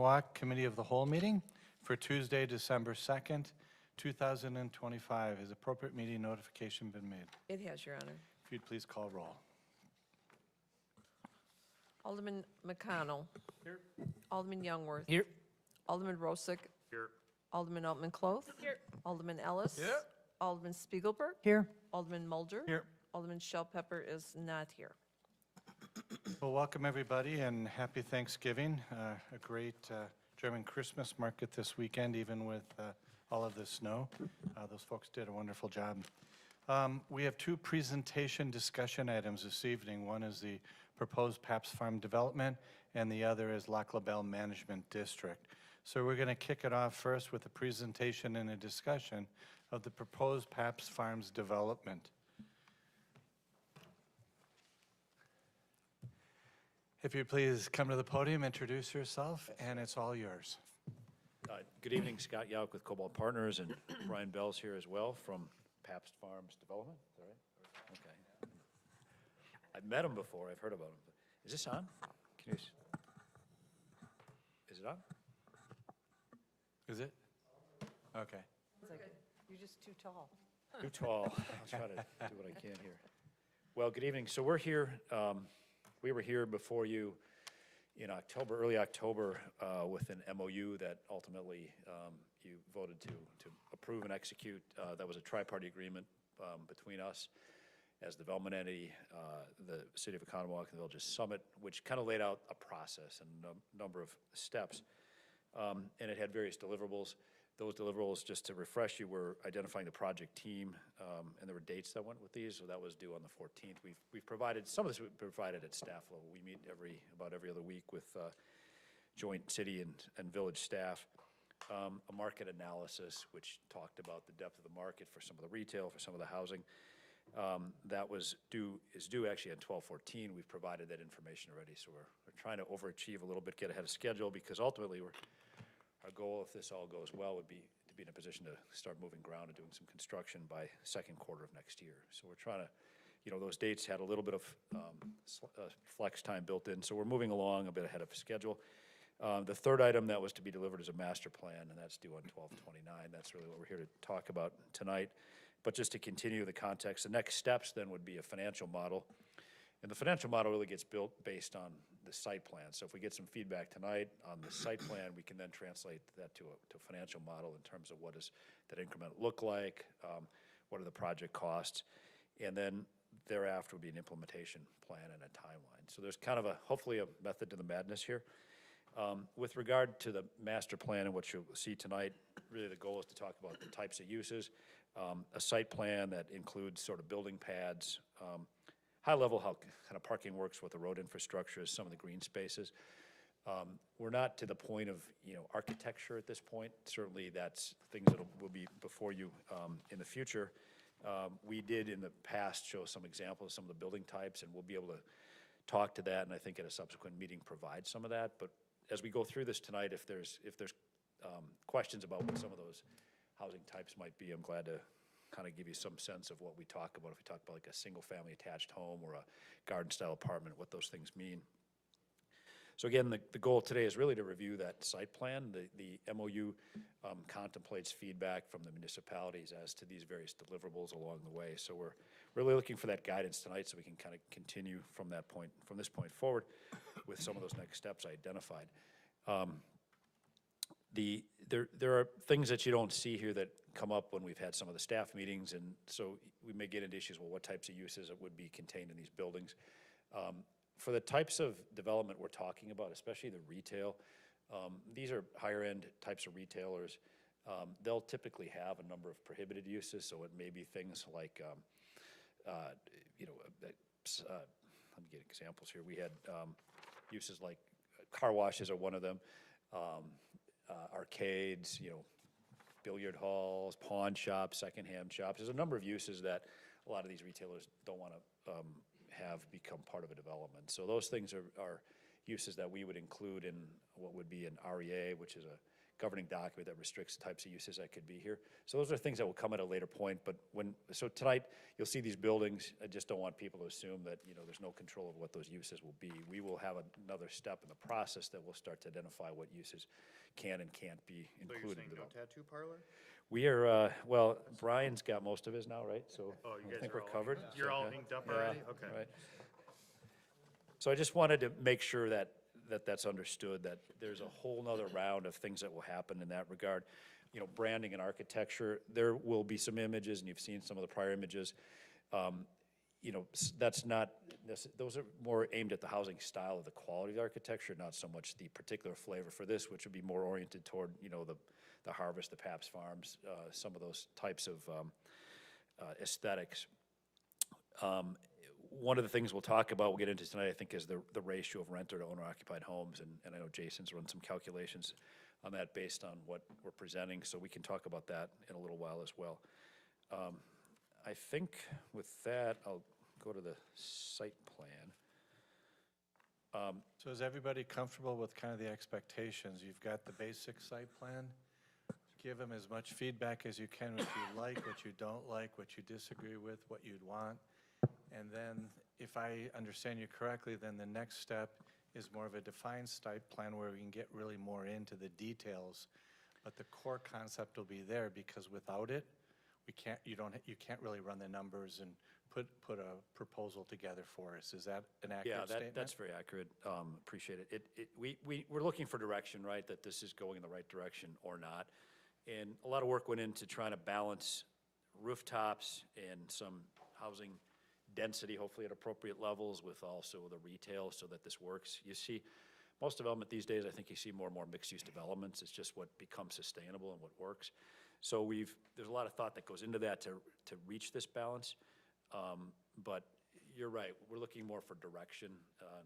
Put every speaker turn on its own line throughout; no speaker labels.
Oconomowoc Committee of the Whole meeting for Tuesday, December 2nd, 2025. Has appropriate meeting notification been made?
It has, Your Honor.
If you'd please call roll.
Alderman McConnell.
Here.
Alderman Youngworth.
Here.
Alderman Rosick.
Here.
Alderman Altman-Cloth. Here. Alderman Ellis.
Here.
Alderman Spiegelberg.
Here.
Alderman Mulder.
Here.
Alderman Shellpepper is not here.
Well, welcome everybody and happy Thanksgiving. A great German Christmas market this weekend, even with all of the snow. Those folks did a wonderful job. We have two presentation discussion items this evening. One is the proposed Pabst Farm development, and the other is Lac La Belle Management District. So we're going to kick it off first with a presentation and a discussion of the proposed Pabst Farms development. If you please come to the podium, introduce yourself, and it's all yours.
Good evening, Scott Yauk with Cobalt Partners, and Brian Bell's here as well from Pabst Farms Development. Is that right? Okay. I've met him before. I've heard about him. Is this on? Can you? Is it on?
Is it? Okay.
It's like, you're just too tall.
Too tall. I'll try to do what I can here. Well, good evening. So we're here. We were here before you in October, early October, with an MOU that ultimately you voted to approve and execute. That was a tri-party agreement between us as development entity, the City of Oconomowoc, and the Village of Summit, which kind of laid out a process and a number of steps. And it had various deliverables. Those deliverables, just to refresh you, were identifying the project team, and there were dates that went with these, so that was due on the 14th. We've provided, some of this we've provided at staff level. We meet about every other week with joint city and village staff. A market analysis, which talked about the depth of the market for some of the retail, for some of the housing. That is due actually on 12/14. We've provided that information already, so we're trying to overachieve a little bit, get ahead of schedule, because ultimately our goal, if this all goes well, would be to be in a position to start moving ground and doing some construction by second quarter of next year. So we're trying to, those dates had a little bit of flex time built in, so we're moving along a bit ahead of schedule. The third item that was to be delivered is a master plan, and that's due on 12/29. That's really what we're here to talk about tonight. But just to continue the context, the next steps then would be a financial model. And the financial model really gets built based on the site plan. So if we get some feedback tonight on the site plan, we can then translate that to a financial model in terms of what does that increment look like, what are the project costs, and then thereafter would be an implementation plan and a timeline. So there's kind of hopefully a method to the madness here. With regard to the master plan and what you'll see tonight, really the goal is to talk about the types of uses, a site plan that includes sort of building pads, high level how kind of parking works, what the road infrastructure is, some of the green spaces. We're not to the point of architecture at this point. Certainly that's things that will be before you in the future. We did in the past show some examples of some of the building types, and we'll be able to talk to that, and I think at a subsequent meeting provide some of that. But as we go through this tonight, if there's questions about what some of those housing types might be, I'm glad to kind of give you some sense of what we talk about. If we talk about like a single family attached home or a garden style apartment, what those things mean. So again, the goal today is really to review that site plan. The MOU contemplates feedback from the municipalities as to these various deliverables along the way. So we're really looking for that guidance tonight so we can kind of continue from this point forward with some of those next steps I identified. There are things that you don't see here that come up when we've had some of the staff meetings, and so we may get into issues, well, what types of uses would be contained in these buildings. For the types of development we're talking about, especially the retail, these are higher end types of retailers. They'll typically have a number of prohibited uses, so it may be things like, let me get examples here. We had uses like car washes are one of them, arcades, billiard halls, pawn shops, secondhand shops. There's a number of uses that a lot of these retailers don't want to have become part of a development. So those things are uses that we would include in what would be an REA, which is a governing document that restricts the types of uses that could be here. So those are things that will come at a later point, but so tonight, you'll see these buildings. I just don't want people to assume that, there's no control over what those uses will be. We will have another step in the process that will start to identify what uses can and can't be
So you're
included.
saying
in
no
the-
tattoo parlor?
We are, well, Brian's got most of his now, right? So
Oh, you
I
guys
think
are
we're
all
covered.
You're all
Okay.
inked up
Yeah,
already? Okay.
right. So I just wanted to make sure that's understood, that there's a whole nother round of things that will happen in that regard. Branding and architecture, there will be some images, and you've seen some of the prior images. That's not, those are more aimed at the housing style of the quality of the architecture, not so much the particular flavor for this, which would be more oriented toward, the Harvest, the Pabst Farms, some of those types of aesthetics. One of the things we'll talk about, we'll get into tonight, I think, is the ratio of renter to owner-occupied homes, and I know Jason's run some calculations on that based on what we're presenting, so we can talk about that in a little while as well. I think with that, I'll go to the site plan.
So is everybody comfortable with kind of the expectations? You've got the basic site plan. Give them as much feedback as you can, what you like, what you don't like, what you disagree with, what you'd want. And then, if I understand you correctly, then the next step is more of a defined site plan where we can get really more into the details. But the core concept will be there, because without it, you can't really run the numbers and put a proposal together for us. Is that an accurate statement?
Yeah, that's very accurate. Appreciate it. We're looking for direction, right, that this is going in the right direction or not. And a lot of work went into trying to balance rooftops and some housing density, hopefully at appropriate levels, with also the retail, so that this works. You see, most development these days, I think you see more and more mixed-use developments. It's just what becomes sustainable and what works. So there's a lot of thought that goes into that to reach this balance. But you're right, we're looking more for direction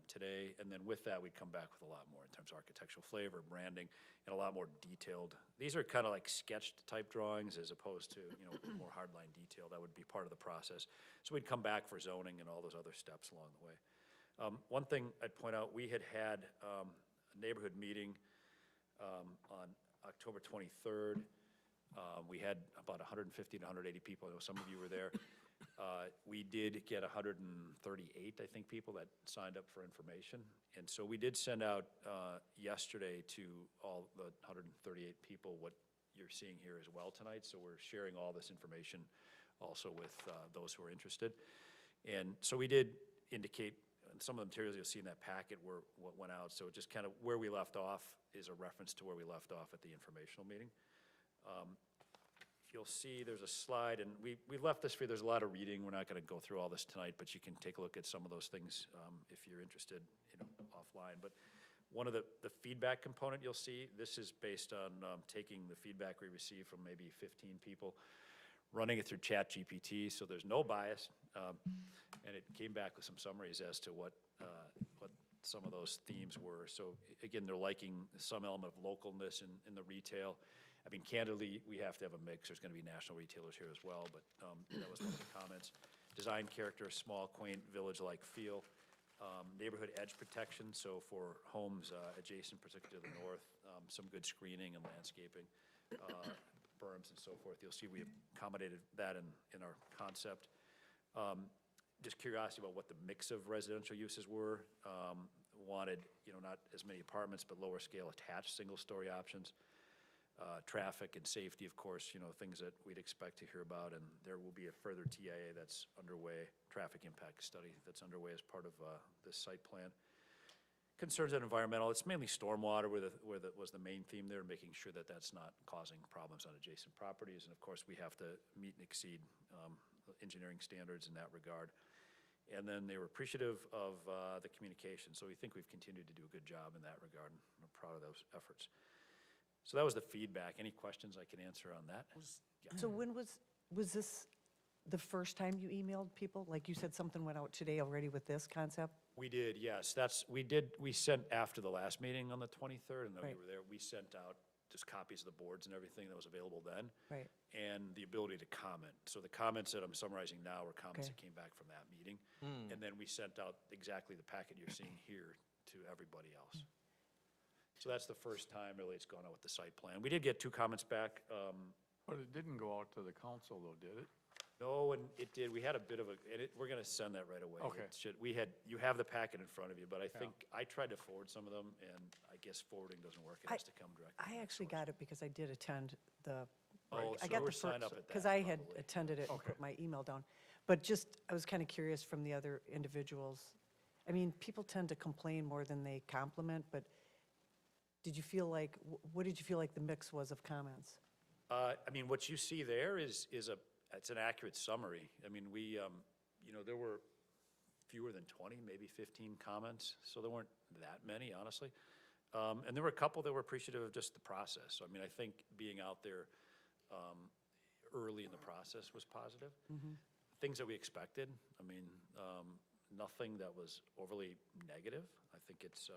today, and then with that, we'd come back with a lot more in terms of architectural flavor, branding, and a lot more detailed. These are kind of like sketched type drawings as opposed to, more hardline detail. That would be part of the process. So we'd come back for zoning and all those other steps along the way. One thing I'd point out, we had a neighborhood meeting on October 23rd. We had about 150 to 180 people. I know some of you were there. We did get 138, I think, people that signed up for information. And so we did send out yesterday to all the 138 people what you're seeing here as well tonight. So we're sharing all this information also with those who are interested. And so we did indicate some of the materials you'll see in that packet were what went out. So just kind of where we left off is a reference to where we left off at the informational meeting. You'll see there's a slide, and we left this for you. There's a lot of reading. We're not going to go through all this tonight, but you can take a look at some of those things if you're interested, offline. But one of the feedback component you'll see, this is based on taking the feedback we received from maybe 15 people, running it through ChatGPT, so there's no bias, and it came back with some summaries as to what some of those themes were. So again, they're liking some element of localness in the retail. I mean, candidly, we have to have a mix. There's going to be national retailers here as well, but that was one of the comments. Design character, small, quaint, village-like feel. Neighborhood edge protection, so for homes adjacent, particularly to the north, some good screening and landscaping, berms and so forth. You'll see we accommodated that in our concept. Just curiosity about what the mix of residential uses were. Wanted, not as many apartments, but lower scale attached single-story options. Traffic and safety, of course, things that we'd expect to hear about, and there will be a further TIA that's underway, traffic impact study that's underway as part of this site plan. Concerns on environmental, it's mainly stormwater was the main theme there, making sure that that's not causing problems on adjacent properties, and of course, we have to meet and exceed engineering standards in that regard. And then they were appreciative of the communication, so we think we've continued to do a good job in that regard, and I'm proud of those efforts. So that was the feedback. Any questions I can answer on that?
So when was this the first time you emailed people? Like you said, something went out today already with this concept?
We did, yes. We sent after the last meeting on the 23rd, and then
Right.
we were there. We sent out just copies of the boards and everything that was available then.
Right.
And the ability to comment. So the comments that I'm summarizing now were comments
Okay.
that came back from that meeting. And then we sent out exactly the packet you're seeing here to everybody else. So that's the first time really it's gone out with the site plan. We did get 2 comments back.
But it didn't go out to the council though, did it?
No, and it did, we had a bit of a, and we're gonna send that right away.
Okay.
It should, you have the packet in front of you, but I think, I tried to forward some of them, and I guess forwarding doesn't work, it has to come directly.
I
from the
actually
source.
got it because I did attend the,
Oh,
I
so
got
you were
the
signed
first,
up at
because
that,
I had
probably.
attended it and
Okay.
put my email down. But just, I was kind of curious from the other individuals. I mean, people tend to complain more than they compliment, but did you feel like, what did you feel like the mix was of comments?
I mean, what you see there is it's an accurate summary. I mean, there were fewer than 20, maybe 15 comments, so there weren't that many, honestly. And there were a couple that were appreciative of just the process. So, I mean, I think being out there early in the process was positive. Things that we expected, I mean, nothing that was overly negative. I think it's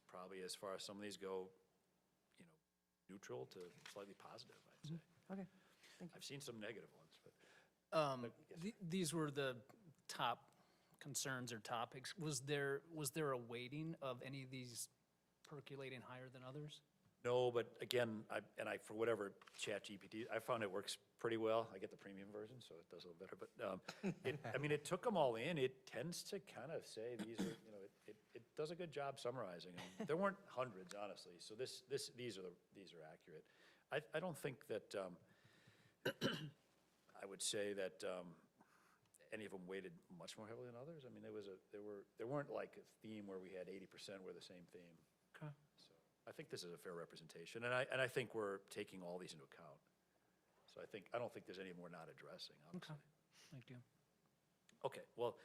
probably, as far as some of these go, neutral to slightly positive, I'd say.
Okay.
I've seen some negative ones, but.
These were the top concerns or topics. Was there a weighting of any of these percolating higher than others?
No, but again, for whatever ChatGPT, I found it works pretty well. I get the premium version, so it does a little better, but, it took them all in. It tends to kind of say these are, it does a good job summarizing them. There weren't hundreds, honestly, so these are accurate. I don't think that, I would say that, any of them weighted much more heavily than others. I mean, there weren't like a theme where we had 80% were the same theme.
Okay.
So I think this is a fair representation, and I think we're taking all these into account. So I don't think there's any we're not addressing, honestly.
Thank you.
Okay, well,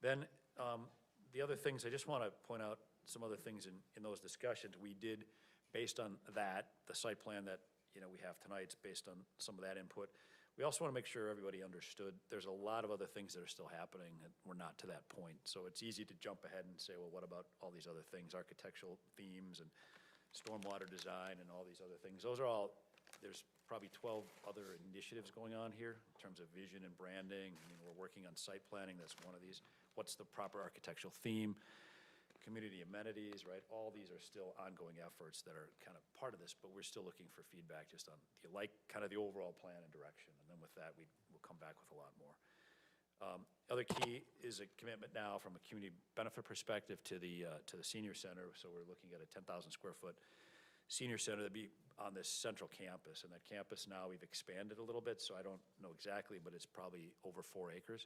then, the other things, I just want to point out some other things in those discussions. We did, based on that, the site plan that, we have tonight, it's based on some of that input. We also want to make sure everybody understood, there's a lot of other things that are still happening, and we're not to that point. So it's easy to jump ahead and say, well, what about all these other things, architectural themes and stormwater design and all these other things? Those are all, there's probably 12 other initiatives going on here in terms of vision and branding. I mean, we're working on site planning, that's one of these. What's the proper architectural theme? Community amenities, right? All these are still ongoing efforts that are kind of part of this, but we're still looking for feedback just on, do you like kind of the overall plan and direction? And then with that, we'll come back with a lot more. Other key is a commitment now from a community benefit perspective to the senior center. So we're looking at a 10,000 square foot senior center that'd be on this central campus. And that campus now we've expanded a little bit, so I don't know exactly, but it's probably over 4 acres.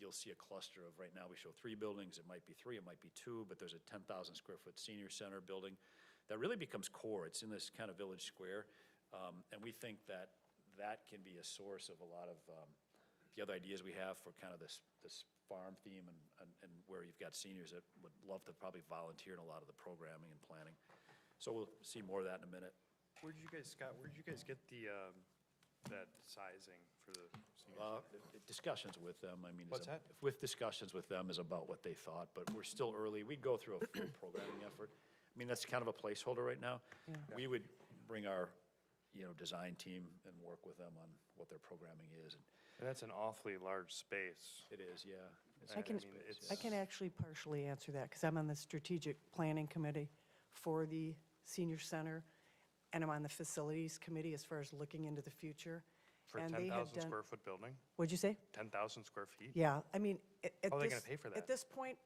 You'll see a cluster of, right now we show 3 buildings, it might be 3, it might be 2, but there's a 10,000 square foot senior center building that really becomes core. It's in this kind of village square, and we think that can be a source of a lot of the other ideas we have for kind of this farm theme and where you've got seniors that would love to probably volunteer in a lot of the programming and planning. So we'll see more of that in a minute.
Where did you guys, Scott, where did you guys get that sizing for the senior center?
Discussions with them, I mean.
What's that?
With discussions with them is about what they thought, but we're still early. We'd go through a full programming effort. I mean, that's kind of a placeholder right now. We would bring our, design team and work with them on what their programming is.
And that's an awfully large space.
It is, yeah. It's-
I can,
mean, it's-
I can actually partially answer that, because I'm on the strategic planning committee for the senior center, and I'm on the facilities committee as far as looking into the future.
For a
And they have
10,000
done-
square foot building,
What'd you say?
10,000 square feet?
Yeah, I mean, at
How are they
this,
gonna pay for that?
at this point,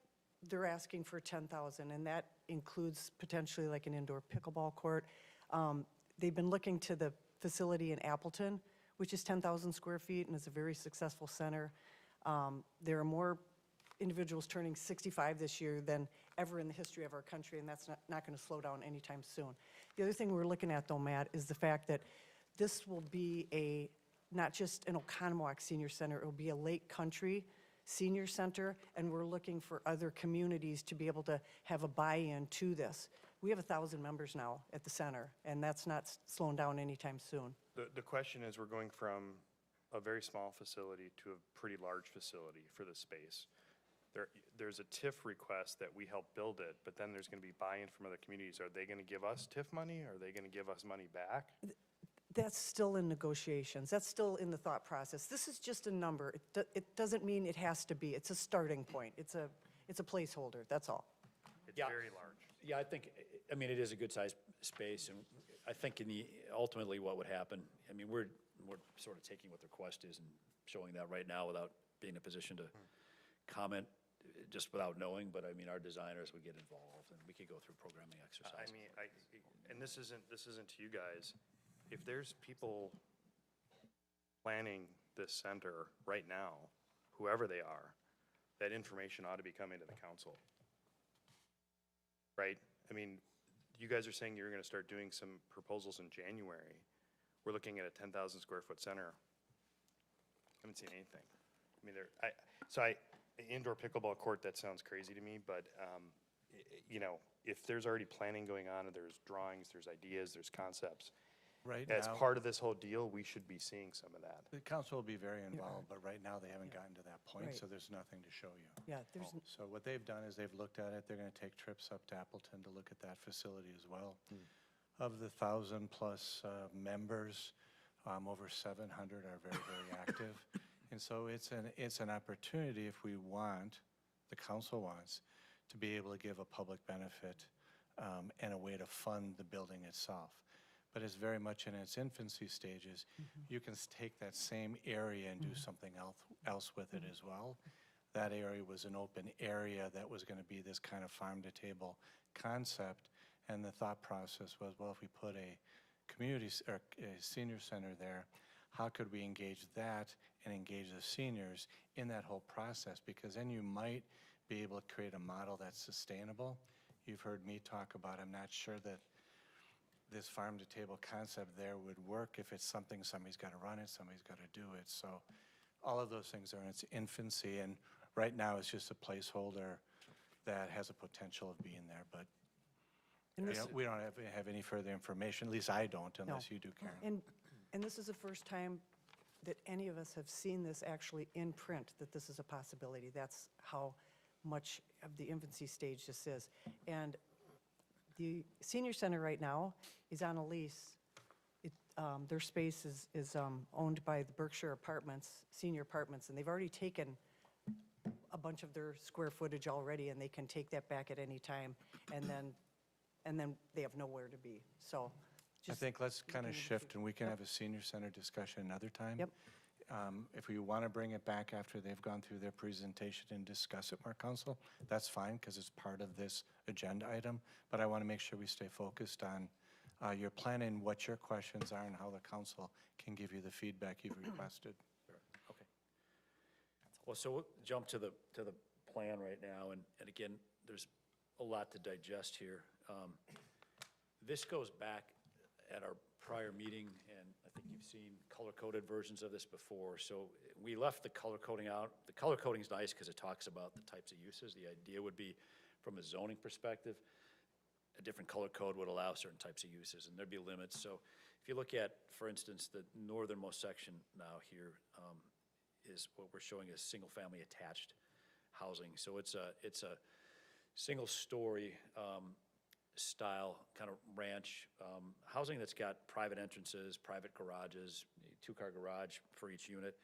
they're asking for 10,000, and that includes potentially like an indoor pickleball court. They've been looking to the facility in Appleton, which is 10,000 square feet, and is a very successful center. There are more individuals turning 65 this year than ever in the history of our country, and that's not going to slow down anytime soon. The other thing we're looking at, though, Matt, is the fact that this will be not just an Oconomowoc Senior Center, it will be a Lake Country Senior Center, and we're looking for other communities to be able to have a buy-in to this. We have 1,000 members now at the center, and that's not slowing down anytime soon.
The question is, we're going from a very small facility to a pretty large facility for the space. There's a TIF request that we help build it, but then there's going to be buy-in from other communities. Are they going to give us TIF money? Are they going to give us money back?
That's still in negotiations. That's still in the thought process. This is just a number. It doesn't mean it has to be. It's a starting point. It's a placeholder, that's all.
It's
Yeah.
very large.
Yeah, I think, I mean, it is a good-sized space, and I think ultimately what would happen, I mean, we're sort of taking what the request is and showing that right now without being in a position to comment, just without knowing, but I mean, our designers would get involved, and we could go through programming
I
exercises.
mean, and this isn't to you guys. If there's people planning this center right now, whoever they are, that information ought to be coming to the council. Right? I mean, you guys are saying you're gonna start doing some proposals in January. We're looking at a 10,000 square foot center. Haven't seen anything. I mean, indoor pickleball court, that sounds crazy to me, but, you know, if there's already planning going on and there's drawings, there's ideas, there's concepts,
Right
as
now,
part of this whole deal, we should be seeing some of that.
the council will be very involved, but right now they haven't gotten to that point,
Right.
so there's nothing to show you.
Yeah, there's,
So what they've done is they've looked at it, they're gonna take trips up to Appleton to look at that facility as well. Of the 1,000-plus members, over 700 are very, very active. And so it's an opportunity, if we want, the council wants, to be able to give a public benefit and a way to fund the building itself. But it's very much in its infancy stages. You can take that same area and do something else with it as well. That area was an open area that was going to be this kind of farm-to-table concept. And the thought process was, well, if we put a community or a senior center there, how could we engage that and engage the seniors in that whole process? Because then you might be able to create a model that's sustainable. You've heard me talk about, I'm not sure that this farm-to-table concept there would work if it's something somebody's got to run it, somebody's got to do it. So all of those things are in its infancy, and right now it's just a placeholder that has a potential of being there, but
and this,
we don't have any further information, at least I don't, unless you do, Karen.
and this is the first time that any of us have seen this actually in print, that this is a possibility. That's how much of the infancy stage this is. And the senior center right now is on a lease. Their space is owned by the Berkshire Apartments, senior apartments, and they've already taken a bunch of their square footage already, and they can take that back at any time, and then they have nowhere to be. So
I
just
think let's kind of
looking into
shift, and we can have a senior center discussion another time.
Yep.
If we want to bring it back after they've gone through their presentation and discuss it more, council, that's fine, because it's part of this agenda item. But I want to make sure we stay focused on your plan and what your questions are and how the council can give you the feedback you've requested.
Okay. Well, so we'll jump to the plan right now, and again, there's a lot to digest here. This goes back at our prior meeting, and I think you've seen color-coded versions of this before. So we left the color coding out. The color coding is nice because it talks about the types of uses. The idea would be, from a zoning perspective, a different color code would allow certain types of uses, and there'd be limits. So if you look at, for instance, the northernmost section now here is what we're showing as single-family attached housing. So it's a single-story style kind of ranch housing that's got private entrances, private garages, two-car garage for each unit,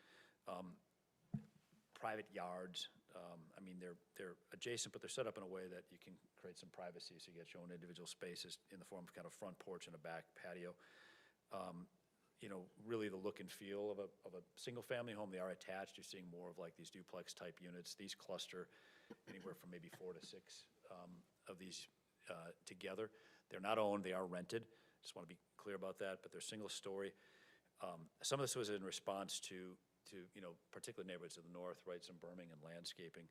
private yards. I mean, they're adjacent, but they're set up in a way that you can create some privacy, so you get your own individual spaces in the form of kind of front porch and a back patio. You know, really the look and feel of a single-family home. They are attached. You're seeing more of like these duplex-type units. These cluster anywhere from maybe 4 to 6 of these together. They're not owned, they are rented. Just want to be clear about that, but they're single-story. Some of this was in response to you know, particular neighborhoods of the north, right, some berming and landscaping.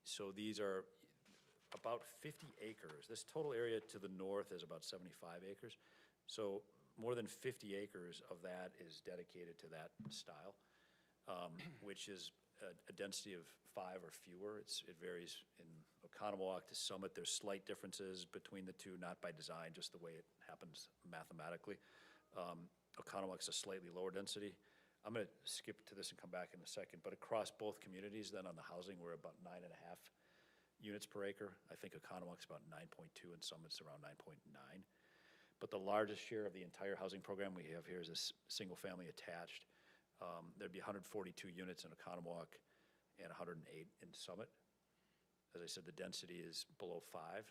So these are about 50 acres. This total area to the north is about 75 acres. So more than 50 acres of that is dedicated to that style, which is a density of 5 or fewer. It varies in Oconomowoc to Summit. There's slight differences between the two, not by design, just the way it happens mathematically. Oconomowoc's a slightly lower density. I'm going to skip to this and come back in a second, but across both communities then on the housing, we're about 9.5 units per acre. I think Oconomowoc's about 9.2 and Summit's around 9.9. But the largest share of the entire housing program we have here is this single-family attached. There'd be 142 units in Oconomowoc and 108 in Summit. As I said, the density is below 5.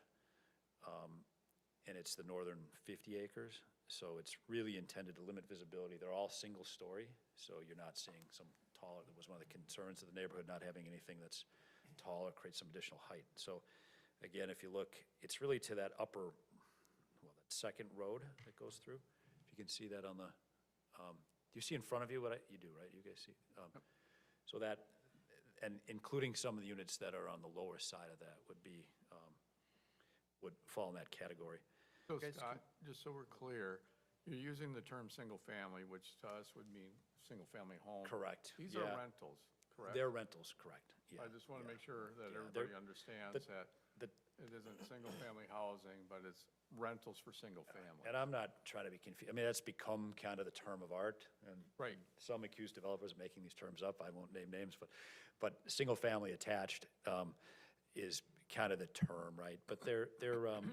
and it's the northern 50 acres. So it's really intended to limit visibility. They're all single-story, so you're not seeing some taller, that was one of the concerns of the neighborhood, not having anything that's taller, creates some additional height. So again, if you look, it's really to that upper, well, that second road that goes through. If you can see that on the, do you see in front of you what you do, right? You guys see? So that, and including some of the units that are on the lower side of that would be, would fall in that category.
So Scott, just so we're clear, you're using the term single-family, which to us would mean single-family home.
Correct,
These are
yeah.
rentals, correct?
They're rentals, correct, yeah.
I just want to make sure that
Yeah,
everybody
they're-
understands that
the-
it isn't single-family housing, but it's rentals for single-family.
And I'm not trying to be confused, I mean, that's become kind of the term of art, and
Right.
some accuse developers of making these terms up, I won't name names, but single-family attached is kind of the term, right? But they're,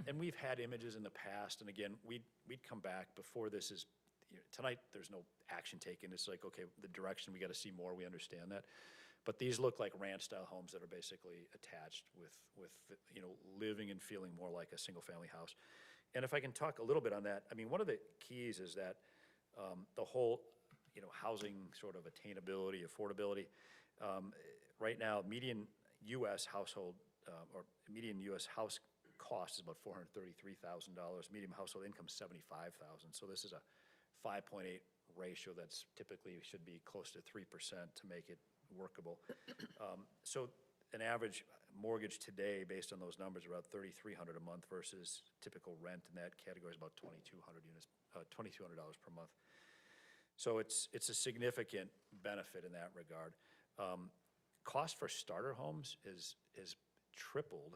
and we've had images in the past, and again, we'd come back before this is, tonight, there's no action taken, it's like, okay, the direction, we gotta see more, we understand that. But these look like ranch-style homes that are basically attached with, living and feeling more like a single-family house. And if I can talk a little bit on that, I mean, one of the keys is that the whole, housing sort of attainability, affordability. Right now, median U.S. household, or median U.S. house cost is about $433,000. Median household income is $75,000. So this is a 5.8 ratio that's typically should be close to 3% to make it workable. So an average mortgage today, based on those numbers, are about $3,300 a month versus typical rent in that category is about $2,200 per month. So it's a significant benefit in that regard. Cost for starter homes is tripled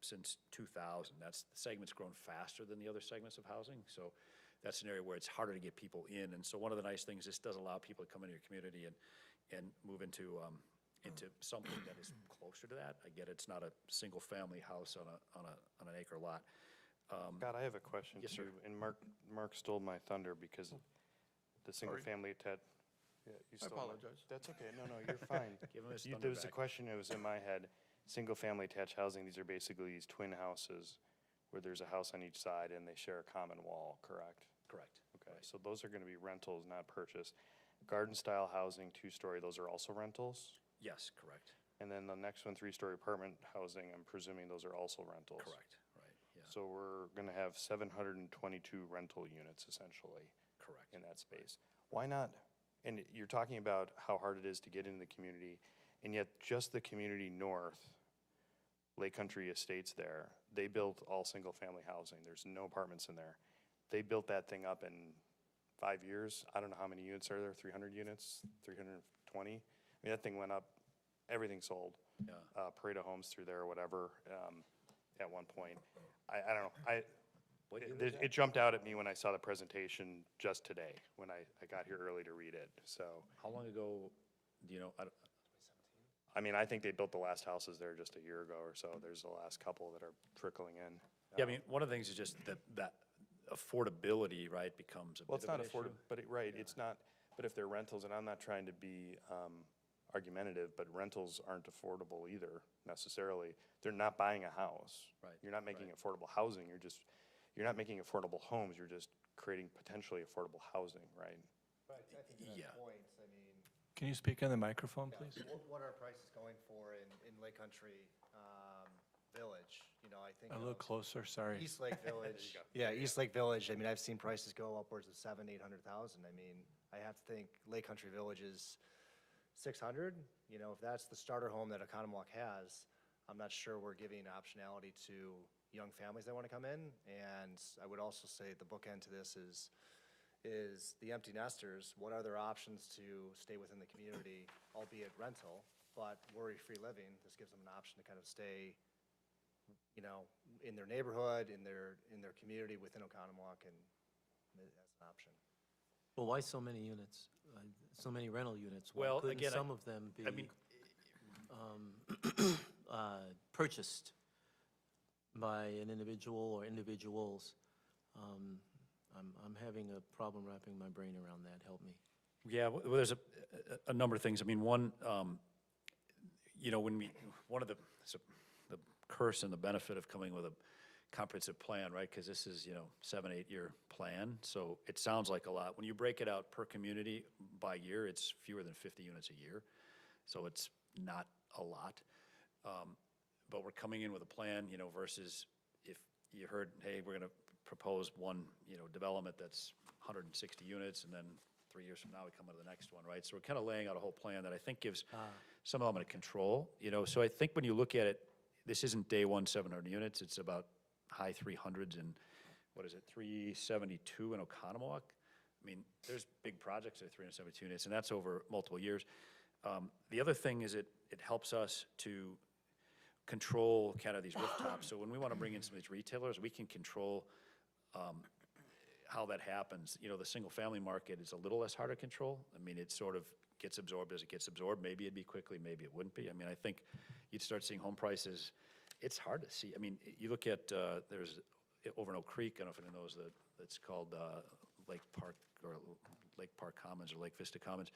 since 2000. The segment's grown faster than the other segments of housing. So that's an area where it's harder to get people in. And so one of the nice things, this does allow people to come into your community and move into something that is closer to that. I get it's not a single-family house on an acre lot.
Scott, I have a question
Yes, sir.
too, and Mark stole my thunder because the single-family yeah, you
I
stole my-
apologize.
That's okay, no, you're fine.
Give him his
There
thunder
was a
back.
question that was in my head, single-family attached housing, these are basically these twin houses where there's a house on each side and they share a common wall, correct?
Correct.
Okay, so those are gonna be rentals, not purchase. Garden-style housing, two-story, those are also rentals?
Yes, correct.
And then the next one, three-story apartment housing, I'm presuming those are also rentals?
Correct, right, yeah,
So we're gonna have 722 rental units essentially
correct.
in that space. Why not, and you're talking about how hard it is to get into the community, and yet just the community north, Lake Country Estates there, they built all single-family housing. There's no apartments in there. They built that thing up in 5 years. I don't know how many units are there, 300 units, 320? I mean, that thing went up, everything sold.
Yeah.
Pareto Homes through there or whatever, at one point. I don't know,
What year was
it jumped out at me when I saw the presentation just today, when I got here early to read it, so.
How long ago, do you know,
I mean, I think they built the last houses there just a year ago or so. There's the last couple that are trickling in.
yeah, I mean, one of the things is just that affordability, right, becomes a
Well,
bit
it's
of
not
an issue.
affordable, but right, it's not, but if they're rentals, and I'm not trying to be argumentative, but rentals aren't affordable either necessarily. They're not buying a house.
Right,
You're not making
right.
affordable housing, you're not making affordable homes, you're just creating potentially affordable housing, right?
But I think to
Yeah.
that point, I mean,
Can you speak on the microphone,
yeah,
please?
what are prices going for in Lake Country Village? You know, I think
A little
of
closer, sorry.
East Lake Village. Yeah, East Lake Village, I mean, I've seen prices go upwards of 700,000-800,000. I mean, I have to think Lake Country Village is 600. You know, if that's the starter home that Economwalk has, I'm not sure we're giving optionality to young families that want to come in. And I would also say the bookend to this is the empty nesters. What are their options to stay within the community, albeit rental, but worry-free living? This gives them an option to kind of stay, you know, in their neighborhood, in their community within Oconomowoc, and as an option.
Well, why so many units? So many rental units? Why
Well,
couldn't
again,
some of them be
I mean,
purchased by an individual or individuals? I'm having a problem wrapping my brain around that. Help me.
Yeah, well, there's a number of things. I mean, one, you know, one of the curse and the benefit of coming with a comprehensive plan, right? Because this is, 7, 8-year plan, so it sounds like a lot. When you break it out per community by year, it's fewer than 50 units a year, so it's not a lot. But we're coming in with a plan, versus if you heard, hey, we're gonna propose one, development that's 160 units, and then 3 years from now, we come into the next one, right? So we're kind of laying out a whole plan that I think gives some element of control, so I think when you look at it, this isn't day one, 700 units, it's about high 300s and, 372 in Oconomowoc? I mean, there's big projects at 372 units, and that's over multiple years. The other thing is it helps us to control kind of these rooftops. So when we want to bring in some of these retailers, we can control how that happens. The single-family market is a little less hard to control. I mean, it sort of gets absorbed as it gets absorbed. Maybe it'd be quickly, maybe it wouldn't be. I mean, I think you'd start seeing home prices. It's hard to see. I mean, you look at, there's over in Oak Creek, I don't know if anyone knows that, it's called Lake Park, or Lake Park Commons, or Lake Vista Commons.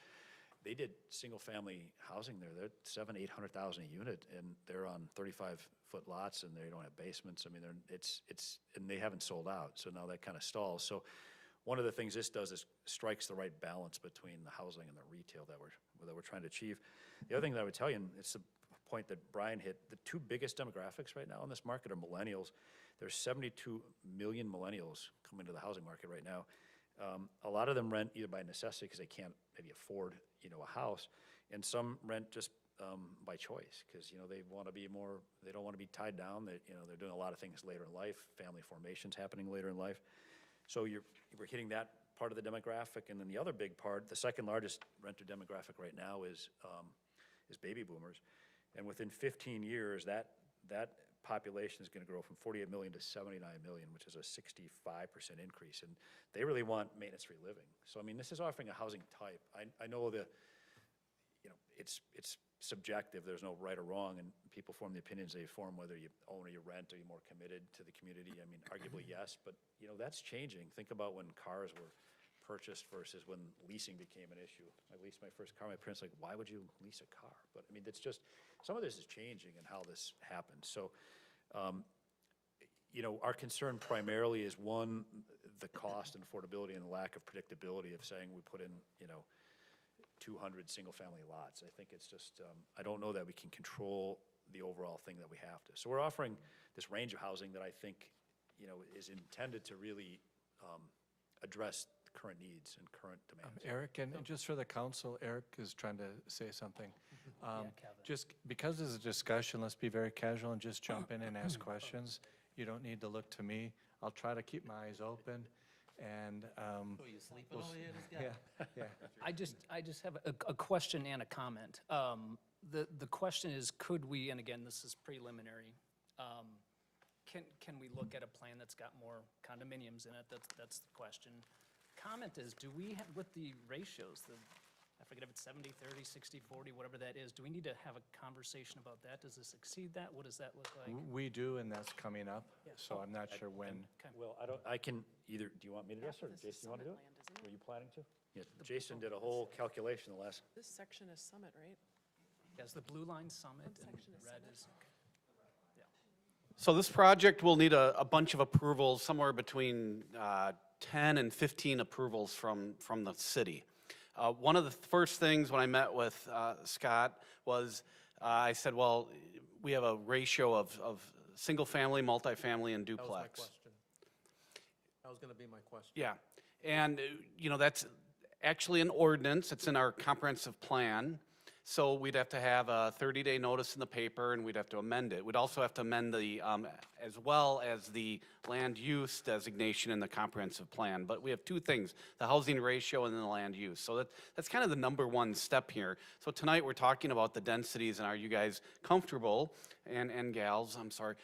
They did single-family housing there. They're 700,000, 800,000 a unit, and they're on 35-foot lots, and they don't have basements. I mean, and they haven't sold out, so now that kind of stalls. So one of the things this does is strikes the right balance between the housing and the retail that we're trying to achieve. The other thing that I would tell you, and it's a point that Brian hit, the two biggest demographics right now in this market are millennials. There's 72 million millennials coming to the housing market right now. A lot of them rent either by necessity because they can't maybe afford, a house, and some rent just by choice because, they want to be more, they don't want to be tied down. They're doing a lot of things later in life. Family formation's happening later in life. So we're hitting that part of the demographic, and then the other big part, the second largest renter demographic right now is baby boomers, and within 15 years, that population is going to grow from 48 million to 79 million, which is a 65% increase, and they really want maintenance-free living. So, I mean, this is offering a housing type. I know it's subjective, there's no right or wrong, and people form the opinions they form, whether you own or you rent, are you more committed to the community? I mean, arguably yes, but, that's changing. Think about when cars were purchased versus when leasing became an issue. I leased my first car, my parents like, why would you lease a car? But I mean, it's just, some of this is changing in how this happens. So, our concern primarily is one, the cost and affordability and the lack of predictability of saying we put in, 200 single-family lots. I think it's just, I don't know that we can control the overall thing that we have to. So we're offering this range of housing that I think, is intended to really address current needs and current demands.
Eric, and just for the council, Eric is trying to say something. Just because it's a discussion, let's be very casual and just jump in and ask questions. You don't need to look to me. I'll try to keep my eyes open, and
You sleeping over here, this guy?
yeah.
I just have a question and a comment. The question is, could we, and again, this is preliminary, can we look at a plan that's got more condominiums in it? That's the question. Comment is, do we have, with the ratios, I forget if it's 70, 30, 60, 40, whatever that is, do we need to have a conversation about that? Does this exceed that? What does that look like?
We do, and that's coming up, so I'm not sure when.
Okay.
Well, I can either, do you want me to do this, or Jason, you want to do it? Were you planning to? Yeah, Jason did a whole calculation the last.
This section is Summit, right?
Yes, the blue line Summit and
section is
red
Summit?
is,
So this project will need a bunch of approvals, somewhere between 10 and 15 approvals from the city. One of the first things when I met with Scott was, I said, well, we have a ratio of single-family, multifamily, and
That was my
duplex.
question. That was gonna be my question.
Yeah, and, that's actually an ordinance, it's in our comprehensive plan. So we'd have to have a 30-day notice in the paper, and we'd have to amend it. We'd also have to amend the, as well as the land use designation in the comprehensive plan. But we have two things, the housing ratio and then the land use. So that's kind of the number one step here. So tonight, we're talking about the densities, and are you guys comfortable, and gals, I'm sorry,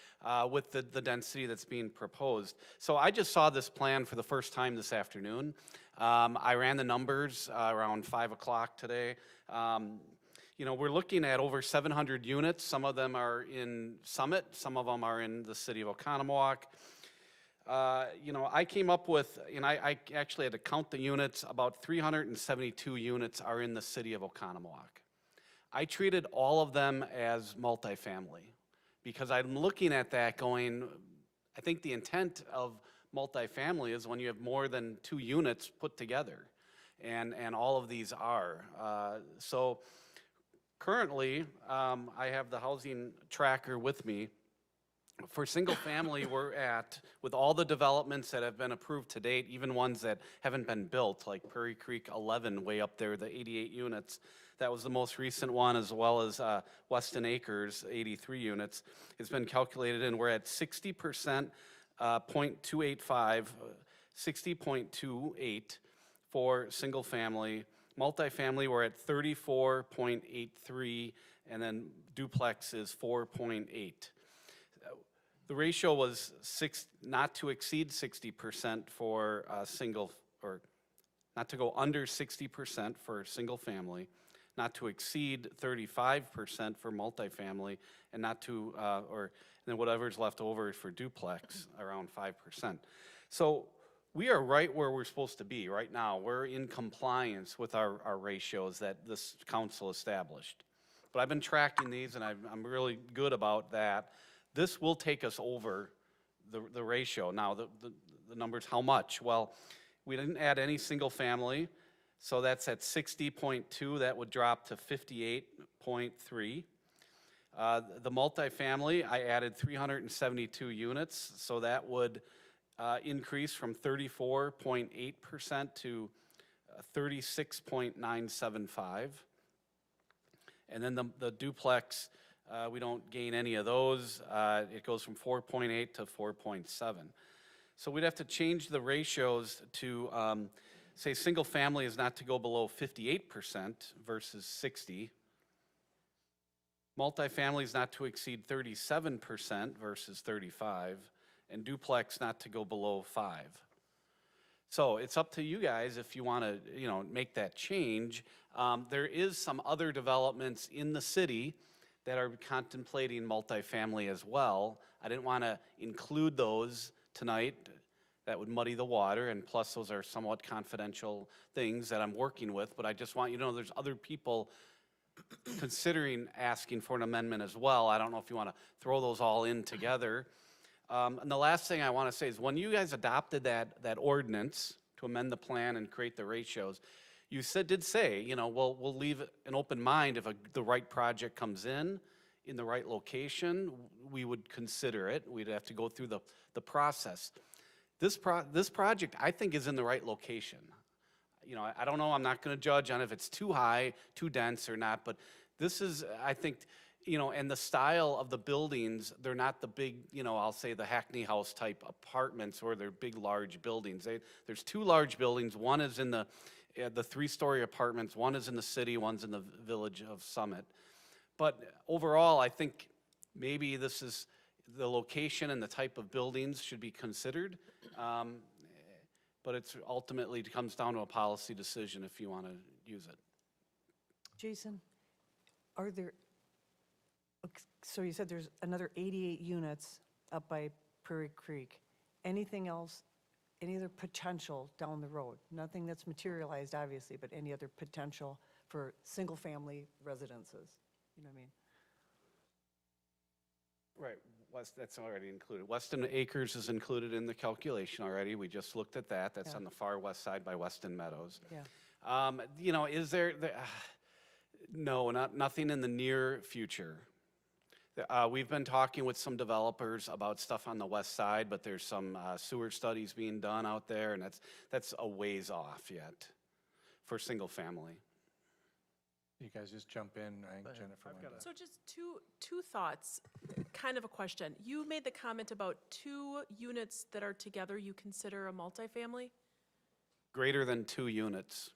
with the density that's being proposed? So I just saw this plan for the first time this afternoon. I ran the numbers around 5 o'clock today. We're looking at over 700 units. Some of them are in Summit, some of them are in the city of Oconomowoc. I came up with, and I actually had to count the units, about 372 units are in the city of Oconomowoc. I treated all of them as multifamily because I'm looking at that going, I think the intent of multifamily is when you have more than 2 units put together, and all of these are. So currently, I have the housing tracker with me. For single family, we're at, with all the developments that have been approved to date, even ones that haven't been built, like Prairie Creek 11 way up there, the 88 units. That was the most recent one, as well as Weston Acres, 83 units. It's been calculated, and we're at 60%, 0.285, 60.28 for single family. Multifamily, we're at 34.83, and then duplex is 4.8. The ratio was not to exceed 60% for single, or not to go under 60% for single family, not to exceed 35% for multifamily, and not to, and then whatever's left over for duplex, around 5%. So we are right where we're supposed to be right now. We're in compliance with our ratios that this council established. But I've been tracking these, and I'm really good about that. This will take us over the ratio. Now, the numbers, how much? Well, we didn't add any single family, so that's at 60.2. That would drop to 58.3. The multifamily, I added 372 units, so that would increase from 34.8% to 36.975. And then the duplex, we don't gain any of those. It goes from 4.8 to 4.7. So we'd have to change the ratios to, say, single family is not to go below 58% versus 60. Multifamily is not to exceed 37% versus 35, and duplex not to go below 5. So it's up to you guys if you want to, make that change. There is some other developments in the city that are contemplating multifamily as well. I didn't want to include those tonight. That would muddy the water, and plus those are somewhat confidential things that I'm working with, but I just want you to know there's other people considering asking for an amendment as well. I don't know if you want to throw those all in together. And the last thing I want to say is when you guys adopted that ordinance to amend the plan and create the ratios, you did say, we'll leave an open mind if the right project comes in the right location, we would consider it. We'd have to go through the process. This project, I think, is in the right location. I don't know, I'm not going to judge on if it's too high, too dense or not, but this is, I think, and the style of the buildings, they're not the big, I'll say the Hackney House type apartments or they're big, large buildings. There's 2 large buildings. One is in the 3-story apartments. One is in the city, one's in the village of Summit. But overall, I think maybe this is the location and the type of buildings should be considered. But it's ultimately comes down to a policy decision if you want to use it.
Jason, so you said there's another 88 units up by Prairie Creek. Anything else, any other potential down the road? Nothing that's materialized, obviously, but any other potential for single-family residences? You know what I mean?
Right, that's already included. Weston Acres is included in the calculation already. We just looked at that. That's
Yeah.
on the far west side by Weston Meadows.
Yeah.
Is there, no, nothing in the near future. We've been talking with some developers about stuff on the west side, but there's some sewer studies being done out there, and that's a ways off yet for single family.
You guys just jump in. I think Jennifer wanted to.
So just two thoughts, kind of a question. You made the comment about 2 units that are together you consider a multifamily,
Greater than 2 units.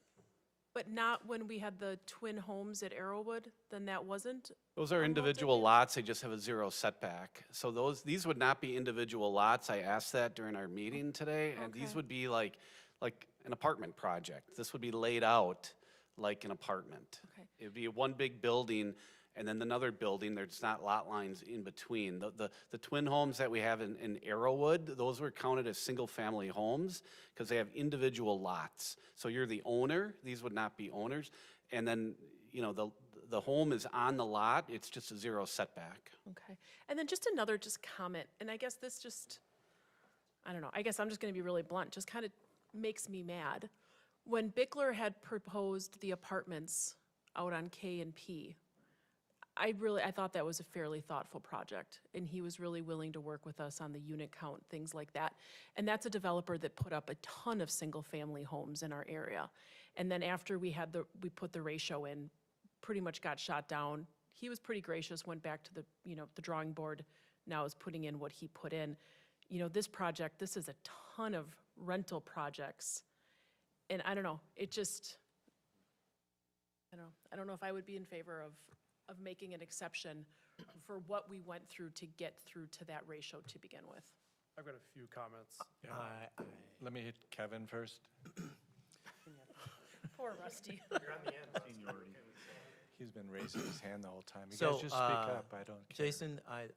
but not when we had the twin homes at Arrowwood, then that wasn't?
Those are
a
individual
multifamily?
lots, they just have a 0 setback. So these would not be individual lots. I asked that during our meeting today, and these
Okay.
would be like an apartment project. This would be laid out like an apartment.
Okay.
It'd be one big building, and then another building, there's not lot lines in between. The twin homes that we have in Arrowwood, those were counted as single-family homes because they have individual lots. So you're the owner, these would not be owners, and then, the home is on the lot, it's just a 0 setback.
Okay. And then just another comment, and I guess this just, I don't know, I guess I'm just gonna be really blunt, just kind of makes me mad. When Bickler had proposed the apartments out on K and P, I thought that was a fairly thoughtful project, and he was really willing to work with us on the unit count, things like that. And that's a developer that put up a ton of single-family homes in our area. And then after we put the ratio in, pretty much got shot down. He was pretty gracious, went back to the drawing board, now is putting in what he put in. This project, this is a ton of rental projects. And I don't know, I don't know if I would be in favor of making an exception for what we went through to get through to that ratio to begin with.
I've got a few comments.
Let me hit Kevin first.
Poor Rusty.
He's been raising his hand the whole time. You
So,
guys just speak up, I don't care.
Jason, I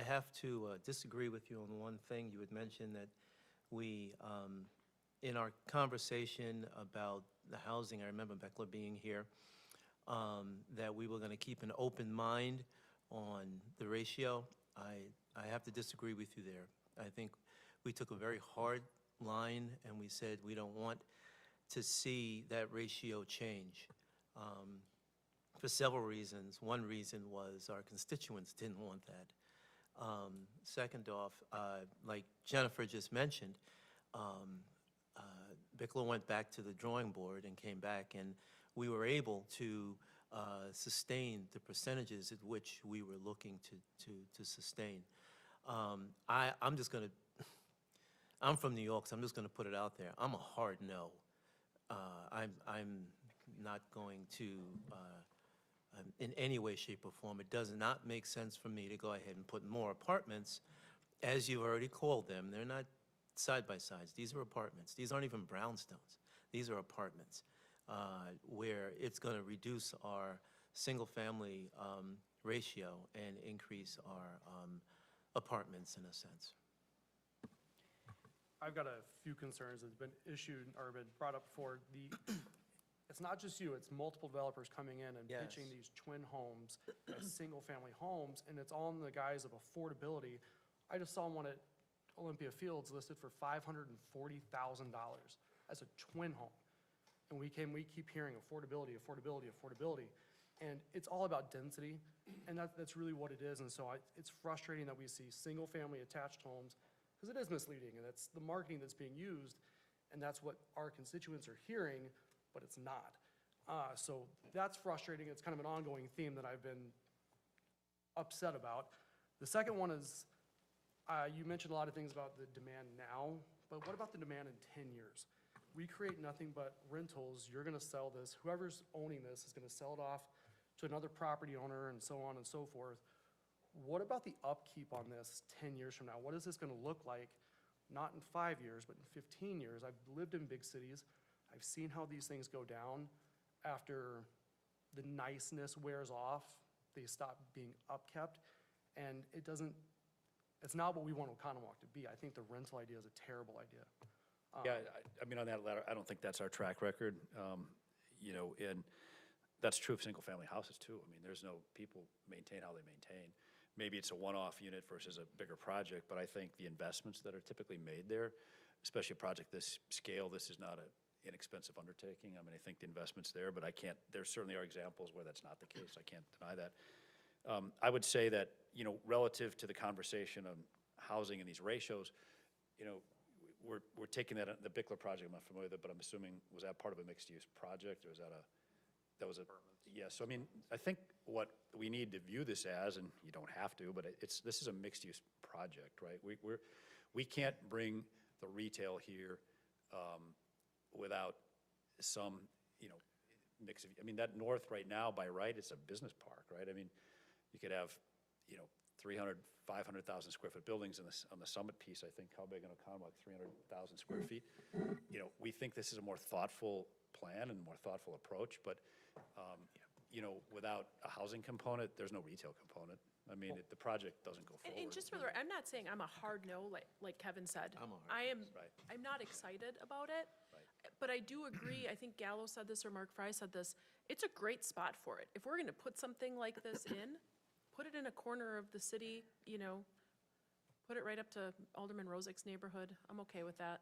have to disagree with you on one thing. You had mentioned that we, in our conversation about the housing, I remember Beckler being here, that we were going to keep an open mind on the ratio. I have to disagree with you there. I think we took a very hard line and we said we don't want to see that ratio change. For several reasons. One reason was our constituents didn't want that. Second off, like Jennifer just mentioned, Bickler went back to the drawing board and came back, and we were able to sustain the percentages at which we were looking to sustain. I'm just going to, I'm from New York, so I'm just going to put it out there. I'm a hard no. I'm not going to, in any way, shape, or form, it does not make sense for me to go ahead and put more apartments, as you've already called them. They're not side-by-sides. These are apartments. These aren't even brownstones. These are apartments where it's going to reduce our single-family ratio and increase our apartments in a sense.
I've got a few concerns that have been issued or been brought up before. It's not just you, it's multiple developers coming in and
Yes.
pitching these twin homes as single-family homes, and it's all in the guise of affordability. I just saw one at Olympia Fields listed for $540,000 as a twin home. And we keep hearing affordability, affordability, affordability. And it's all about density, and that's really what it is. And so it's frustrating that we see single-family attached homes, because it is misleading, and that's the marketing that's being used, and that's what our constituents are hearing, but it's not. So that's frustrating. It's kind of an ongoing theme that I've been upset about. The second one is, you mentioned a lot of things about the demand now, but what about the demand in 10 years? We create nothing but rentals. You're gonna sell this. Whoever's owning this is gonna sell it off to another property owner and so on and so forth. What about the upkeep on this 10 years from now? What is this gonna look like? Not in 5 years, but in 15 years. I've lived in big cities. I've seen how these things go down after the niceness wears off. They stop being upkept, and it's not what we want Oconomowoc to be. I think the rental idea is a terrible idea.
Yeah, I mean, on that letter, I don't think that's our track record. And that's true of single-family houses too. I mean, there's no, people maintain how they maintain. Maybe it's a one-off unit versus a bigger project, but I think the investments that are typically made there, especially a project this scale, this is not an inexpensive undertaking. I mean, I think the investment's there, but there certainly are examples where that's not the case. I can't deny that. I would say that, relative to the conversation on housing and these ratios, we're taking that, the Bickler project, I'm not familiar with it, but I'm assuming, was that part of a mixed-use project, or was yeah, so I mean, I think what we need to view this as, and you don't have to, but this is a mixed-use project, right? We can't bring the retail here without some, mix of, I mean, that north right now, by right, it's a business park, right? I mean, you could have, 300, 500,000 square foot buildings on the summit piece, I think. How big in Oconomowoc, 300,000 square feet? We think this is a more thoughtful plan and a more thoughtful approach, but, without a housing component, there's no retail component. I mean, the project doesn't go forward.
And just for the record, I'm not saying I'm a hard no, like Kevin said. I'm not excited about it, but I do agree, I think Gallo said this or Mark Fry said this, it's a great spot for it. If we're gonna put something like this in, put it in a corner of the city, Put it right up to Alderman Rozik's neighborhood. I'm okay with that.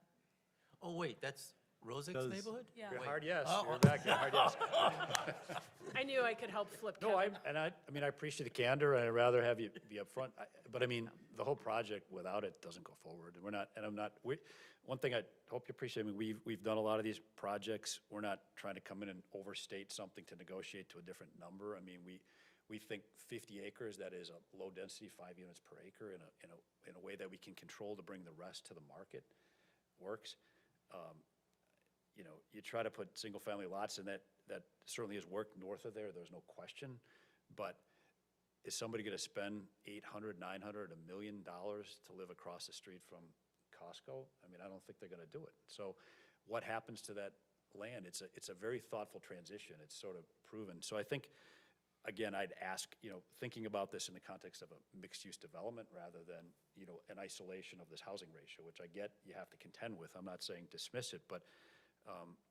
Oh, wait, that's Rozik's
Does-
neighborhood?
Yeah.
You're
Wait.
hard yes,
Oh,
you're back, hard yes.
I knew I could help flip
No,
Kevin.
I mean, I appreciate the candor, and I'd rather have you be upfront, but I mean, the whole project without it doesn't go forward. And we're not, and I'm not, one thing I hope you appreciate, I mean, we've done a lot of these projects. We're not trying to come in and overstate something to negotiate to a different number. I mean, we think 50 acres, that is a low density, 5 units per acre in a way that we can control to bring the rest to the market works. You know, you try to put single-family lots, and that certainly has worked north of there, there's no question. But is somebody gonna spend $800, $900, $1 million to live across the street from Costco? I mean, I don't think they're gonna do it. So what happens to that land? It's a very thoughtful transition. It's sort of proven. So I think, again, I'd ask, you know, thinking about this in the context of a mixed-use development rather than, you know, an isolation of this housing ratio, which I get you have to contend with. I'm not saying dismiss it, but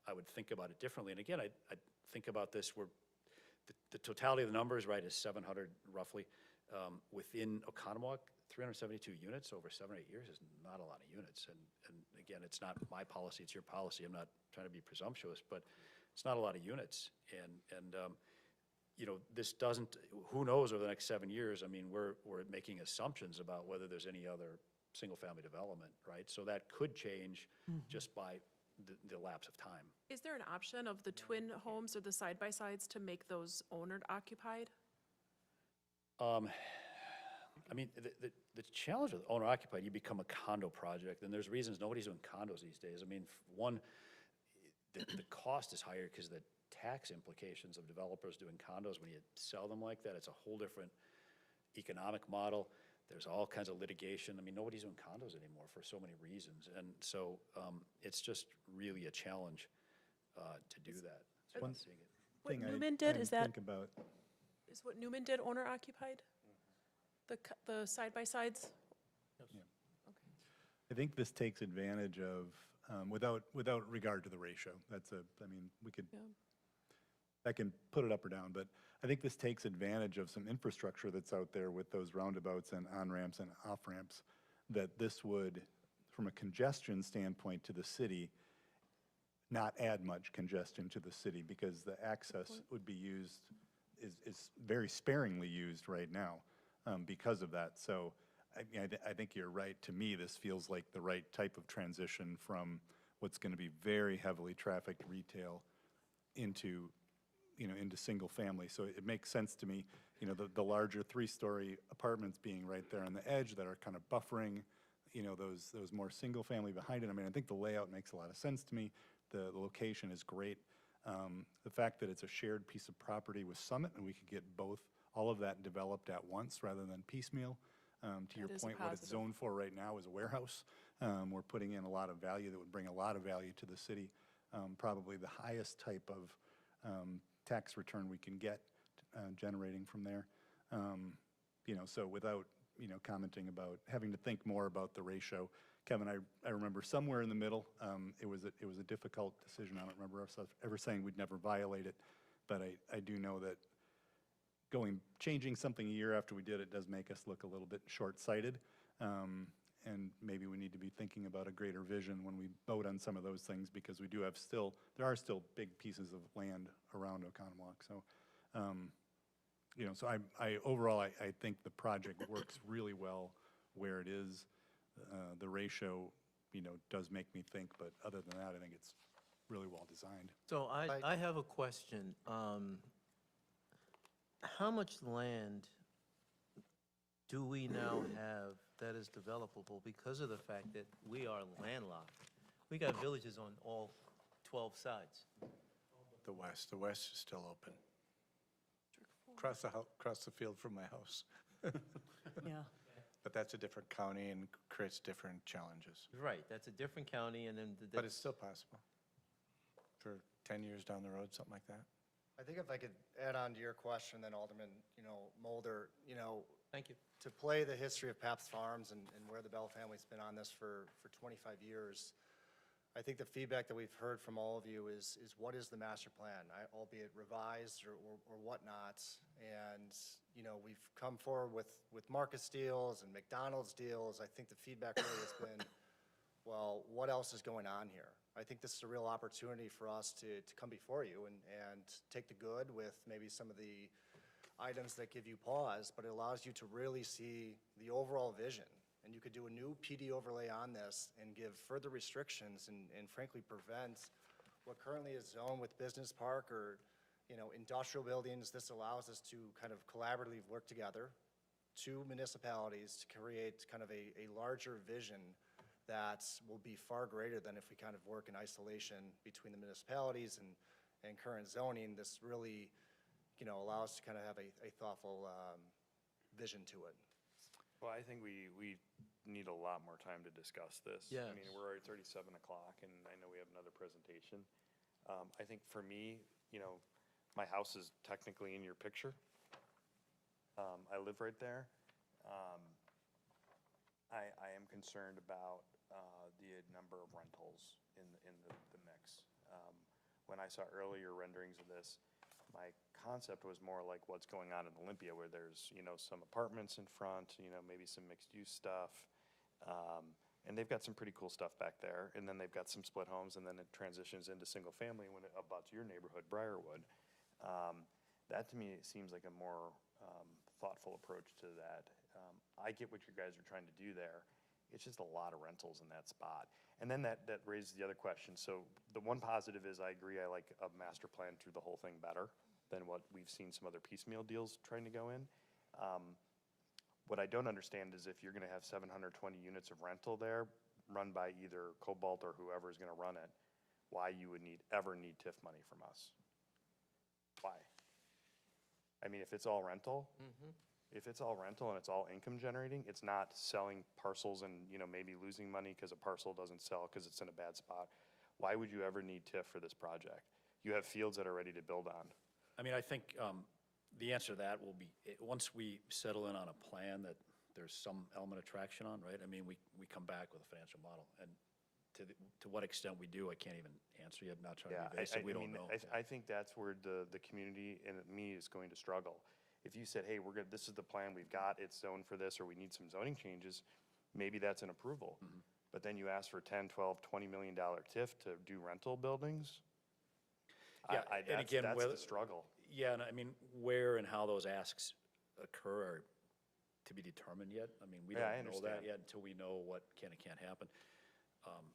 I would think about it differently. And again, I'd think about this where the totality of the numbers, right, is 700 roughly. Within Oconomowoc, 372 units over 7 or 8 years is not a lot of units. And again, it's not my policy, it's your policy. I'm not trying to be presumptuous, but it's not a lot of units. And you know, this doesn't, who knows over the next 7 years, I mean, we're making assumptions about whether there's any other single-family development, right? So that could change just by the lapse of time.
Is there an option of the twin homes or the side-by-sides to make those owner-occupied?
I mean, the challenge with owner-occupied, you become a condo project, and there's reasons nobody's doing condos these days. I mean, one, the cost is higher because the tax implications of developers doing condos, when you sell them like that, it's a whole different economic model. There's all kinds of litigation. I mean, nobody's doing condos anymore for so many reasons. And so it's just really a challenge to do that. So I'm seeing it.
What Newman did, is that,
Think about,
is what Newman did owner-occupied? The side-by-sides?
I think this takes advantage of, without regard to the ratio, I mean, we could,
Yeah.
I can put it up or down, but I think this takes advantage of some infrastructure that's out there with those roundabouts and on-ramps and off-ramps, that this would, from a congestion standpoint to the city, not add much congestion to the city, because the access would be used, is very sparingly used right now because of that. So I think you're right. To me, this feels like the right type of transition from what's going to be very heavily trafficked retail into, you know, into single family. So it makes sense to me, you know, the larger 3-story apartments being right there on the edge that are kind of buffering, you know, those more single family behind it. I mean, I think the layout makes a lot of sense to me. The location is great. The fact that it's a shared piece of property with Summit, and we could get all of that developed at once rather than piecemeal. To your
That is a
point, what it's
positive.
zoned for right now is a warehouse. We're putting in a lot of value that would bring a lot of value to the city. Probably the highest type of tax return we can get generating from there. You know, so without, you know, commenting about having to think more about the ratio, Kevin, I remember somewhere in the middle, it was a difficult decision. I don't remember us ever saying we'd never violate it, but I do know that changing something a year after we did it does make us look a little bit short-sighted. And maybe we need to be thinking about a greater vision when we vote on some of those things, because we do have there are still big pieces of land around Oconomowoc. So, you know, so overall, I think the project works really well where it is. The ratio, you know, does make me think, but other than that, I think it's really well designed.
So I have a question. How much land do we now have that is developable because of the fact that we are landlocked? We got villages on all 12 sides.
The west is still open. Across the field from my house.
Yeah.
But that's a different county and creates different challenges.
Right, that's a different county, and then
But it's still possible. For 10 years down the road, something like that.
I think if I could add on to your question, then Alderman, you know, Mulder, you know,
Thank you.
to play the history of Pabst Farms and where the Bell family's been on this for 25 years, I think the feedback that we've heard from all of you is what is the master plan, albeit revised or whatnot. And, you know, we've come forward with Marcus deals and McDonald's deals. I think the feedback really has been, well, what else is going on here? I think this is a real opportunity for us to come before you and take the good with maybe some of the items that give you pause, but it allows you to really see the overall vision. And you could do a new PD overlay on this and give further restrictions and frankly prevent what currently is zoned with business park or, you know, industrial buildings. This allows us to kind of collaboratively work together, two municipalities, to create kind of a larger vision that will be far greater than if we kind of work in isolation between the municipalities and current zoning. This really, you know, allows us to kind of have a thoughtful vision to it.
Well, I think we need a lot more time to discuss this. I mean,
Yes.
we're already 37 o'clock, and I know we have another presentation. I think for me, you know, my house is technically in your picture. I live right there. I am concerned about the number of rentals in the mix. When I saw earlier renderings of this, my concept was more like what's going on in Olympia, where there's, you know, some apartments in front, you know, maybe some mixed-use stuff. And they've got some pretty cool stuff back there. And then they've got some split homes, and then it transitions into single-family when it abuts your neighborhood, Briarwood. That, to me, seems like a more thoughtful approach to that. I get what you guys are trying to do there. It's just a lot of rentals in that spot. And then that raises the other question. So the one positive is I agree, I like a master plan through the whole thing better than what we've seen some other piecemeal deals trying to go in. What I don't understand is if you're gonna have 720 units of rental there, run by either Cobalt or whoever is gonna run it, why you would ever need TIF money from us. Why? I mean, if it's all rental, if it's all rental and it's all income generating, it's not selling parcels and, you know, maybe losing money because a parcel doesn't sell because it's in a bad spot. Why would you ever need TIF for this project? You have fields that are ready to build on.
I mean, I think the answer to that will be, once we settle in on a plan that there's some element of traction on, right? I mean, we come back with a financial model. And to what extent we do, I can't even answer yet. I'm not trying to be evasive, we don't know.
I think that's where the community and me is going to struggle. If you said, hey, this is the plan we've got, it's zoned for this, or we need some zoning changes, maybe that's an approval. But then you ask for 10, 12, $20 million TIF to do rental buildings?
Yeah, and again,
That's
whether-
the struggle.
Yeah, and I mean, where and how those asks occur are to be determined yet. I mean, we
Yeah, I
don't know that
understand.
yet until we know what can and can't happen.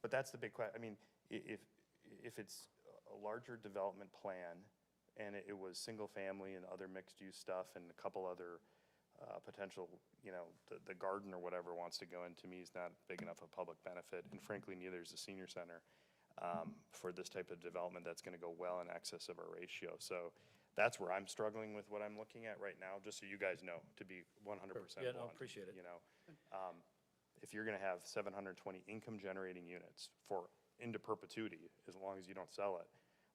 But that's the big question. I mean, if it's a larger development plan and it was single family and other mixed use stuff and a couple other potential, you know, the garden or whatever wants to go into, me is not big enough of public benefit. And frankly, neither is the senior center for this type of development that's going to go well in excess of our ratio. So that's where I'm struggling with what I'm looking at right now, just so you guys know, to be 100%
Yeah, no,
blunt,
appreciate it.
you know. If you're gonna have 720 income-generating units into perpetuity, as long as you don't sell it,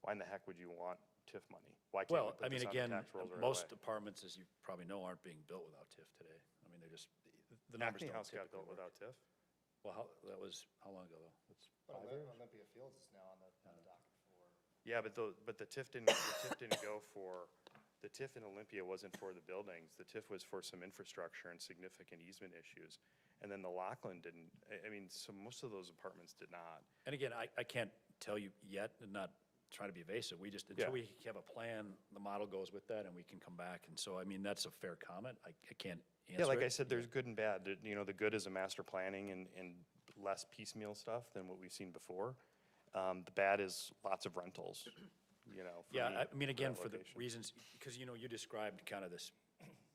why in the heck would you want TIF money? Why can't we
Well,
put
I mean,
this on the
again,
tax rolls right
most
away?
apartments, as you probably know, aren't being built without TIF today. I mean, they're just, the numbers
Acme
don't
House got
typically
built
work.
without TIF?
Well, that was, how long ago though? That's
But
5 years?
Olympia Fields is now on the docket for.
Yeah, but the TIF didn't go for, the TIF in Olympia wasn't for the buildings. The TIF was for some infrastructure and significant easement issues. And then the Lockland didn't, I mean, so most of those apartments did not.
And again, I can't tell you yet, and not trying to be evasive, we just, until
Yeah.
we have a plan, the model goes with that, and we can come back. And so, I mean, that's a fair comment. I can't answer
Yeah, like I
it.
said, there's good and bad. You know, the good is a master planning and less piecemeal stuff than what we've seen before. The bad is lots of rentals, you know. for
Yeah,
me,
I mean, again,
that
for the
location.
reasons, because, you know, you described kind of this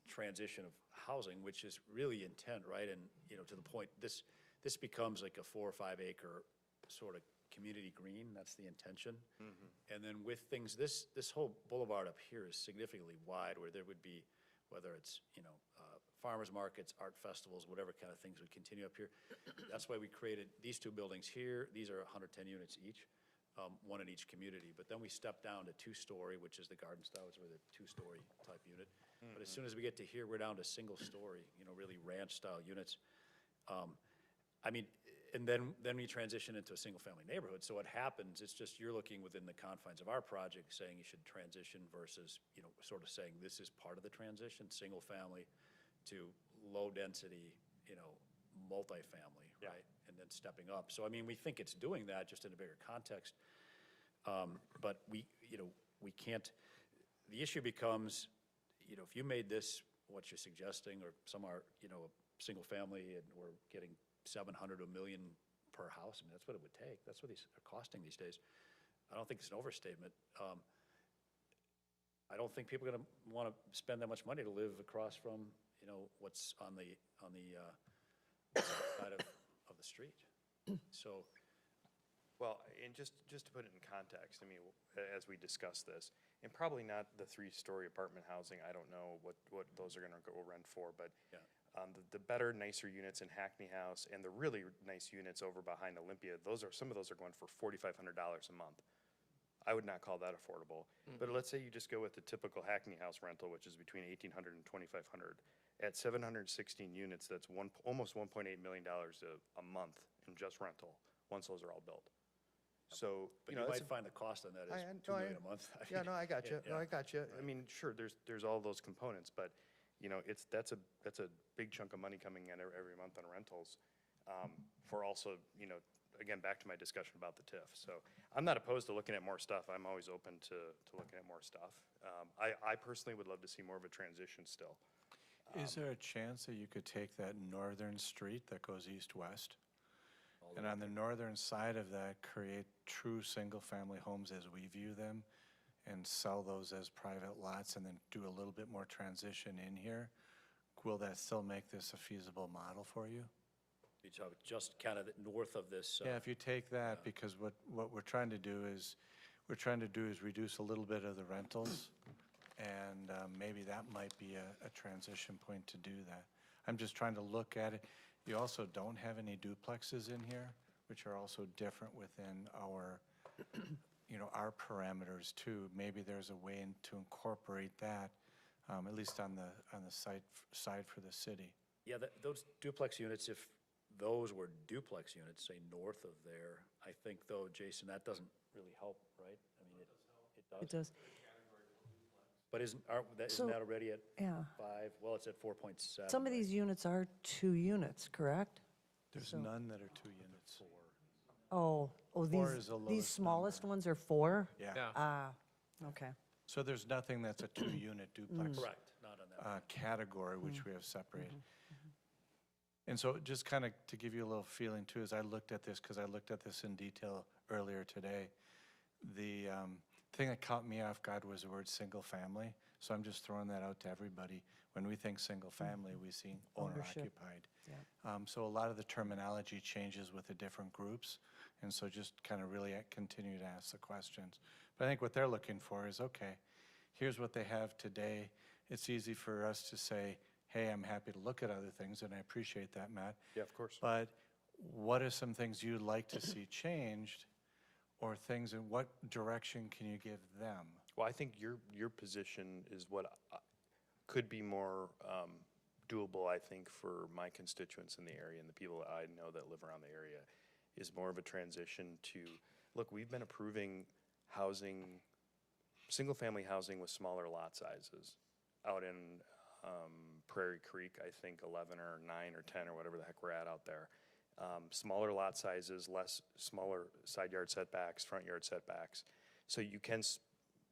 transition of housing, which is really intent, right? And, you know, to the point, this becomes like a 4 or 5 acre sort of community green, that's the intention. And then with things, this whole boulevard up here is significantly wide, where there would be, whether it's, you know, farmers markets, art festivals, whatever kind of things would continue up here. That's why we created these 2 buildings here. These are 110 units each, one in each community. But then we stepped down to 2-story, which is the garden style, which is the 2-story type unit. But as soon as we get to here, we're down to single story, you know, really ranch style units. I mean, And then we transition into a single-family neighborhood. So what happens, it's just you're looking within the confines of our project, saying you should transition versus, you know, sort of saying this is part of the transition, single-family to low-density, you know, multifamily, right? And then stepping up. So, I mean, we think it's doing that just in a bigger context. But we, you know, we can't, the issue becomes, you know, if you made this what you're suggesting, or some are, you know, a single-family, and we're getting 700 to $1 million per house, I mean, that's what it would take. That's what these are costing these days. I don't think it's an overstatement. I don't think people are gonna wanna spend that much money to live across from, you know, what's on the side of the street. So,
Well, and just to put it in context, I mean, as we discuss this, and probably not the 3-story apartment housing, I don't know what those are gonna go rent for, but
yeah.
the better, nicer units in Hackney House and the really nice units over behind Olympia, some of those are going for $4,500 a month. I would not call that affordable. But let's say you just go with the typical Hackney House rental, which is between $1,800 and $2,500. At 716 units, that's almost $1.8 million a month in just rental, once those are all built. So,
But
you
you
know,
might find the cost on that is $2 million a month.
yeah, no, I got you. No,
Yeah.
I got you. I mean, sure, there's all those components, but, you know, that's a big chunk of money coming in every month on rentals. For also, you know, again, back to my discussion about the TIF. So I'm not opposed to looking at more stuff. I'm always open to looking at more stuff. I personally would love to see more of a transition still.
Is there a chance that you could take that northern street that goes east-west? And on the northern side of that, create true single-family homes as we view them, and sell those as private lots, and then do a little bit more transition in here? Will that still make this a feasible model for you?
You talk just kind of north of this.
Yeah, if you take that, because what we're trying to do is, reduce a little bit of the rentals, and maybe that might be a transition point to do that. I'm just trying to look at it. You also don't have any duplexes in here, which are also different within our, you know, our parameters too. Maybe there's a way to incorporate that, at least on the side for the city.
Yeah, those duplex units, if those were duplex units, say north of there, I think though, Jason, that doesn't really help, right? I mean, it does.
It does.
But isn't
So-
that already at
Yeah.
5? Well, it's at 4.7.
Some of these units are 2 units, correct?
There's
So-
none that are 2 units.
Oh,
Four is the
these
lowest
smallest
number.
ones are 4?
Yeah.
Ah, okay.
So there's nothing that's a 2-unit duplex
Correct, not on that.
category, which we have separated. And so just kind of to give you a little feeling too, as I looked at this, because I looked at this in detail earlier today, the thing that caught me off guard was the word single family. So I'm just throwing that out to everybody. When we think single family, we see owner
Ownership.
occupied.
Yeah.
So a lot of the terminology changes with the different groups. And so just kind of really continue to ask the questions. But I think what they're looking for is, okay, here's what they have today. It's easy for us to say, hey, I'm happy to look at other things, and I appreciate that, Matt.
Yeah, of course.
But what are some things you'd like to see changed, or things in what direction can you give them?
Well, I think your position is what could be more doable, I think, for my constituents in the area and the people that I know that live around the area, is more of a transition to, look, we've been approving housing, single-family housing with smaller lot sizes out in Prairie Creek, I think 11 or 9 or 10 or whatever the heck we're at out there. Smaller lot sizes, smaller side yard setbacks, front yard setbacks. So you can,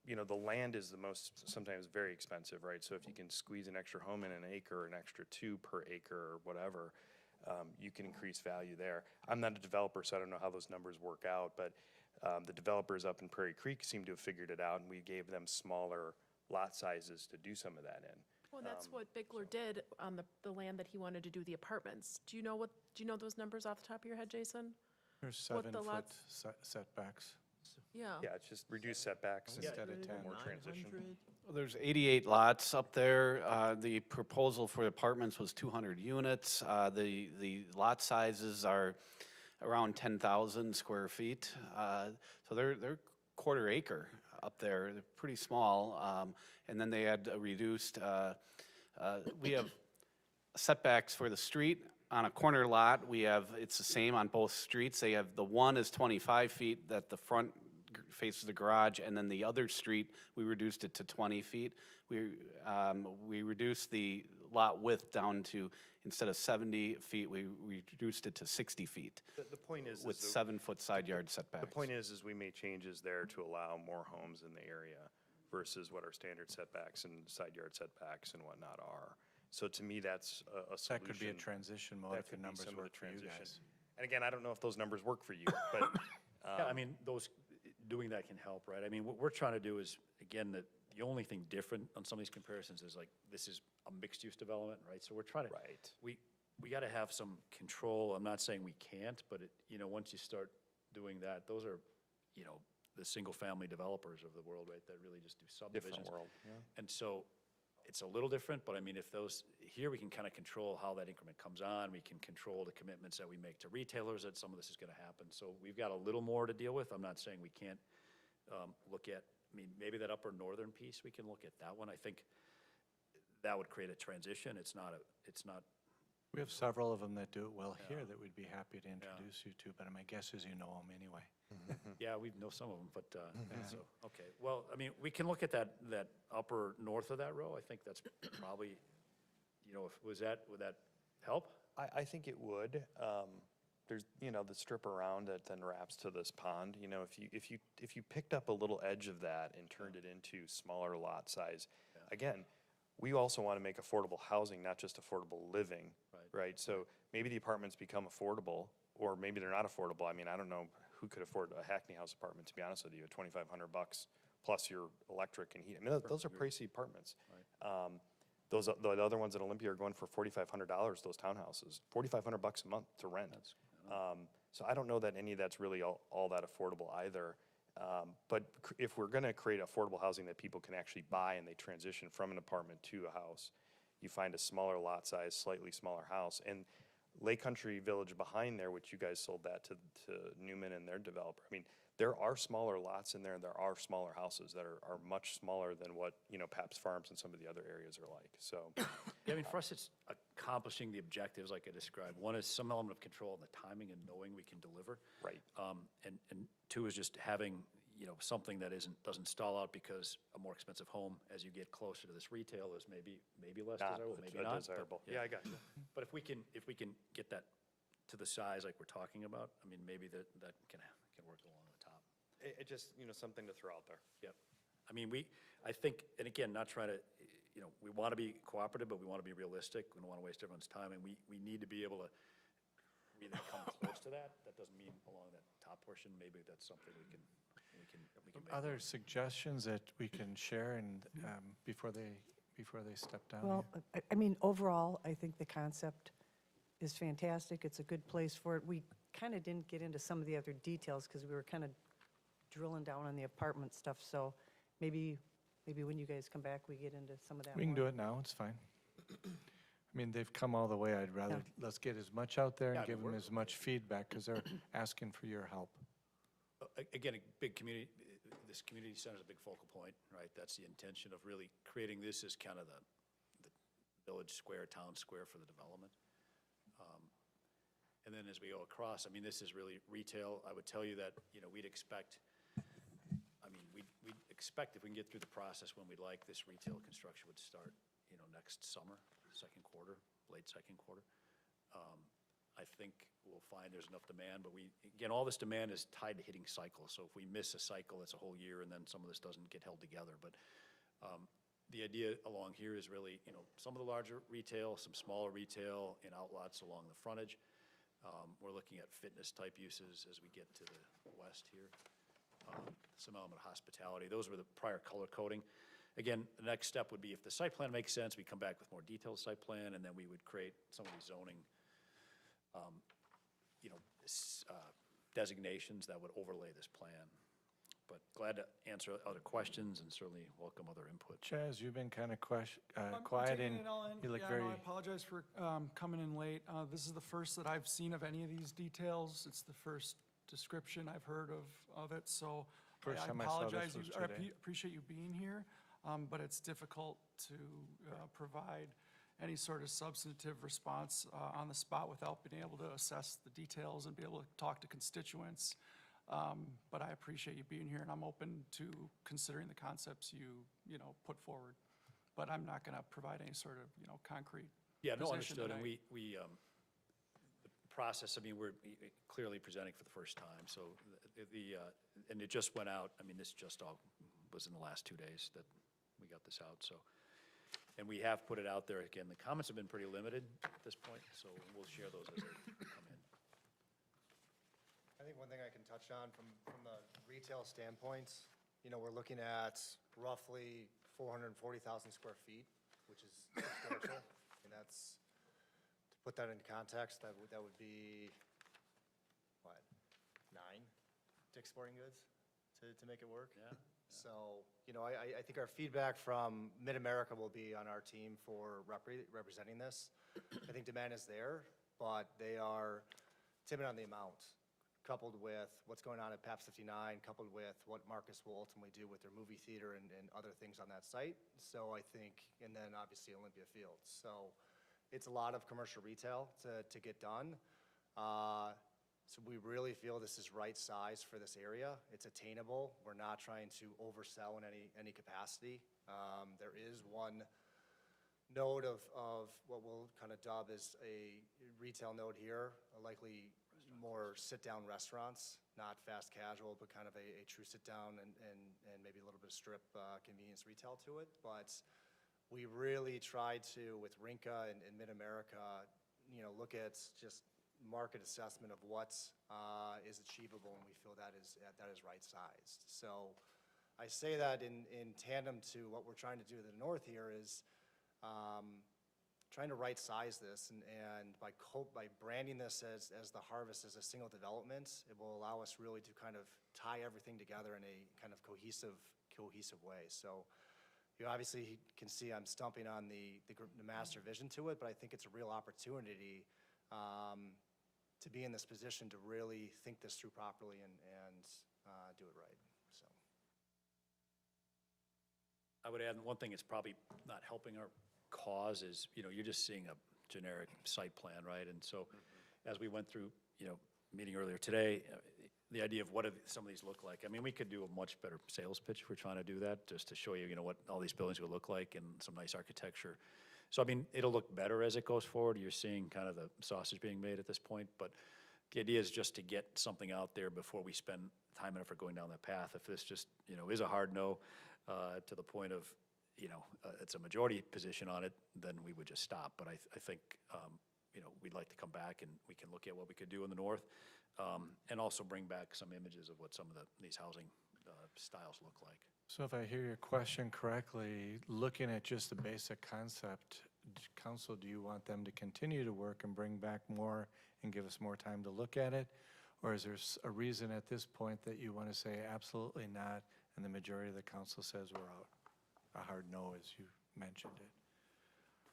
you know, the land is the most, sometimes very expensive, right? So if you can squeeze an extra home in an acre, an extra 2 per acre or whatever, you can increase value there. I'm not a developer, so I don't know how those numbers work out, but the developers up in Prairie Creek seem to have figured it out, and we gave them smaller lot sizes to do some of that in.
Well, that's what Bickler did on the land that he wanted to do the apartments. Do you know those numbers off the top of your head, Jason?
There's
What the
7-foot
lots-
setbacks
Yeah.
Yeah, it's just reduced setbacks
instead of 10.
more transition.
Well, there's 88 lots up there. The proposal for apartments was 200 units. The lot sizes are around 10,000 square feet. So they're quarter acre up there. They're pretty small. And then they had reduced, we have setbacks for the street on a corner lot, we have, it's the same on both streets. They have, the one is 25 feet that the front faces the garage, and then the other street, we reduced it to 20 feet. We reduced the lot width down to, instead of 70 feet, we reduced it to 60 feet
The point is.
with
the-
7-foot side yard
The
setbacks.
point is we made changes there to allow more homes in the area versus what our standard setbacks and side yard setbacks and whatnot are. So to me, that's a solution.
That could be a transition mode
That
if the
could be
numbers
some of the
work for you
transition.
guys.
And again, I don't know if those numbers work for you, but.
Yeah, I mean, doing that can help, right? I mean, what we're trying to do is, again, the only thing different on some of these comparisons is like, this is a mixed-use development, right? So we're trying to.
Right.
We got to have some control. I'm not saying we can't, but once you start doing that, those are, the single-family developers of the world, right, that really just do subdivisions.
Different world, yeah.
And so it's a little different, but I mean, here we can kind of control how that increment comes on. We can control the commitments that we make to retailers that some of this is going to happen. So we've got a little more to deal with. I'm not saying we can't look at, maybe that upper northern piece, we can look at that one. I think that would create a transition. It's not.
We have several of them that do it well here that we'd be happy to introduce you to, but my guess is you know them anyway.
Yeah, we know some of them, but, so, okay. Well, I mean, we can look at that upper north of that row. I think that's probably, would that help?
I think it would. There's, the strip around it then wraps to this pond. If you picked up a little edge of that and turned it into smaller lot size, again, we also want to make affordable housing, not just affordable living, right? So maybe the apartments become affordable, or maybe they're not affordable. I mean, I don't know who could afford a Hackney House apartment, to be honest with you, at $2,500 plus your electric and heat. I mean, those are pricey apartments. The other ones at Olympia are going for $4,500, those townhouses, $4,500 a month to rent. So I don't know that any of that's really all that affordable either. But if we're going to create affordable housing that people can actually buy and they transition from an apartment to a house, you find a smaller lot size, slightly smaller house. And Lake Country Village behind there, which you guys sold that to Newman and their developer, I mean, there are smaller lots in there and there are smaller houses that are much smaller than what, Paps Farms and some of the other areas are like, so.
Yeah, I mean, for us, it's accomplishing the objectives like I described. One is some element of control in the timing and knowing we can deliver.
Right.
And two is just having, something that doesn't stall out because a more expensive home, as you get closer to this retail, is maybe less desirable, maybe not.
Desirable.
But,
Yeah, I got you.
But if we can get that to the size like we're talking about, I mean, maybe that can work along the top.
It just, something to throw out there.
Yep. I mean, I think, and again, not trying to, we want to be cooperative, but we want to be realistic. We don't want to waste everyone's time, and we need to be able to really come close to that. That doesn't mean along that top portion. Maybe that's something we can make.
Other suggestions that we can share and before they step down?
Well, I mean, overall, I think the concept is fantastic. It's a good place for it. We kind of didn't get into some of the other details because we were kind of drilling down on the apartment stuff. So maybe when you guys come back, we get into some of that
We can
more.
do it now, it's fine. I mean, they've come all the way. I'd rather, let's get as much out there
Yeah,
and
I mean,
give them
we're-
as much feedback because they're asking for your help.
Again, a big community, this community center is a big focal point, right? That's the intention of really creating this as kind of the village square, town square for the development. And then as we go across, I mean, this is really retail. I would tell you that, we'd expect if we can get through the process when we'd like, this retail construction would start, next summer, second quarter, late second quarter. I think we'll find there's enough demand, but again, all this demand is tied to hitting cycles. So if we miss a cycle, it's a whole year, and then some of this doesn't get held together. But the idea along here is really, some of the larger retail, some smaller retail and outlots along the frontage. We're looking at fitness-type uses as we get to the west here. Some element of hospitality. Those were the prior color coding. Again, the next step would be if the site plan makes sense, we come back with more detailed site plan, and then we would create some of these zoning designations that would overlay this plan. But glad to answer other questions and certainly welcome other input.
Chaz, you've been kind of
I'm
quiet
taking
and
it all in.
you look
Yeah,
very,
no, I apologize for coming in late. This is the first that I've seen of any of these details. It's the first description I've heard of it, so
First
I
time I saw this
apologize.
was
I
today.
appreciate you being here, but it's difficult to provide any sort of substantive response on the spot without being able to assess the details and be able to talk to constituents. But I appreciate you being here, and I'm open to considering the concepts you know, put forward. But I'm not going to provide any sort of, you know, concrete
Yeah, no,
position
understood, and
tonight.
the process, I mean, we're clearly presenting for the first time, so and it just went out, I mean, this just all was in the last 2 days that we got this out, so. And we have put it out there, again, the comments have been pretty limited at this point, so we'll share those as they come in.
I think one thing I can touch on from the retail standpoint, you know, we're looking at roughly 440,000 square feet, which is substantial. And that's, to put that in context, that would be, what, 9 Dick's Sporting Goods to make it work?
Yeah.
So, you know, I think our feedback from Mid-America will be on our team for representing this. I think demand is there, but they are timid on the amount, coupled with what's going on at PAPS 59, coupled with what Marcus will ultimately do with their movie theater and other things on that site. So I think, and then obviously Olympia Fields. So it's a lot of commercial retail to get done. So we really feel this is right size for this area. It's attainable. We're not trying to oversell in any capacity. There is one node of what we'll kind of dub as a retail node here, likely more sit-down restaurants, not fast casual, but kind of a true sit-down and maybe a little bit of strip convenience retail to it. But we really tried to, with Rinka and Mid-America, you know, look at just market assessment of what is achievable, and we feel that is right-sized. So I say that in tandem to what we're trying to do to the north here is trying to right-size this, and by branding this as the Harvest as a single development, it will allow us really to kind of tie everything together in a kind of cohesive way. So you obviously can see I'm stumping on the master vision to it, but I think it's a real opportunity to be in this position to really think this through properly and do it right, so.
I would add, one thing that's probably not helping our cause is, you know, you're just seeing a generic site plan, right? And so, as we went through, you know, meeting earlier today, the idea of what do some of these look like. I mean, we could do a much better sales pitch if we're trying to do that, just to show you, you know, what all these buildings would look like and some nice architecture. So, I mean, it'll look better as it goes forward. You're seeing kind of the sausage being made at this point, but the idea is just to get something out there before we spend time and effort going down that path. If this just, you know, is a hard no to the point of, you know, it's a majority position on it, then we would just stop. But I think, you know, we'd like to come back and we can look at what we could do in the north, and also bring back some images of what some of these housing styles look like.
So if I hear your question correctly, looking at just the basic concept, council, do you want them to continue to work and bring back more and give us more time to look at it? Or is there a reason at this point that you want to say absolutely not, and the majority of the council says we're out? A hard no, as you mentioned it.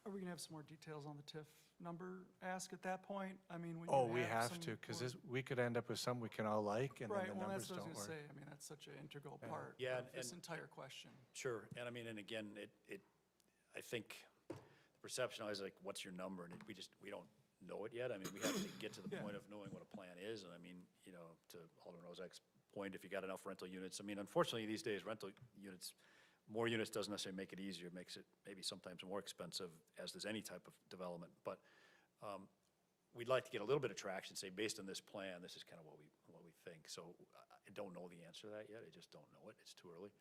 Are we going to have some more details on the TIF number ask at that point? I mean, when you
Oh, we have
some
to, because
more-
we could end up with something we can all like, and then
Right,
the
well,
numbers
that's what I
don't
was
work.
going to say. I mean, that's such an integral
Yeah.
part
Yeah,
of this
and-
entire question.
Sure, and I mean, and again, I think the perception always like, what's your number? And we don't know it yet. I mean, we have to get to the
Yeah.
point of knowing what a plan is, and I mean, you know, to Alderman Rozak's point, if you got enough rental units, I mean, unfortunately, these days, rental units, more units doesn't necessarily make it easier, it makes it maybe sometimes more expensive, as does any type of development. But we'd like to get a little bit of traction, say, based on this plan, this is kind of what we think. So I don't know the answer to that yet, I just don't know it, it's too early.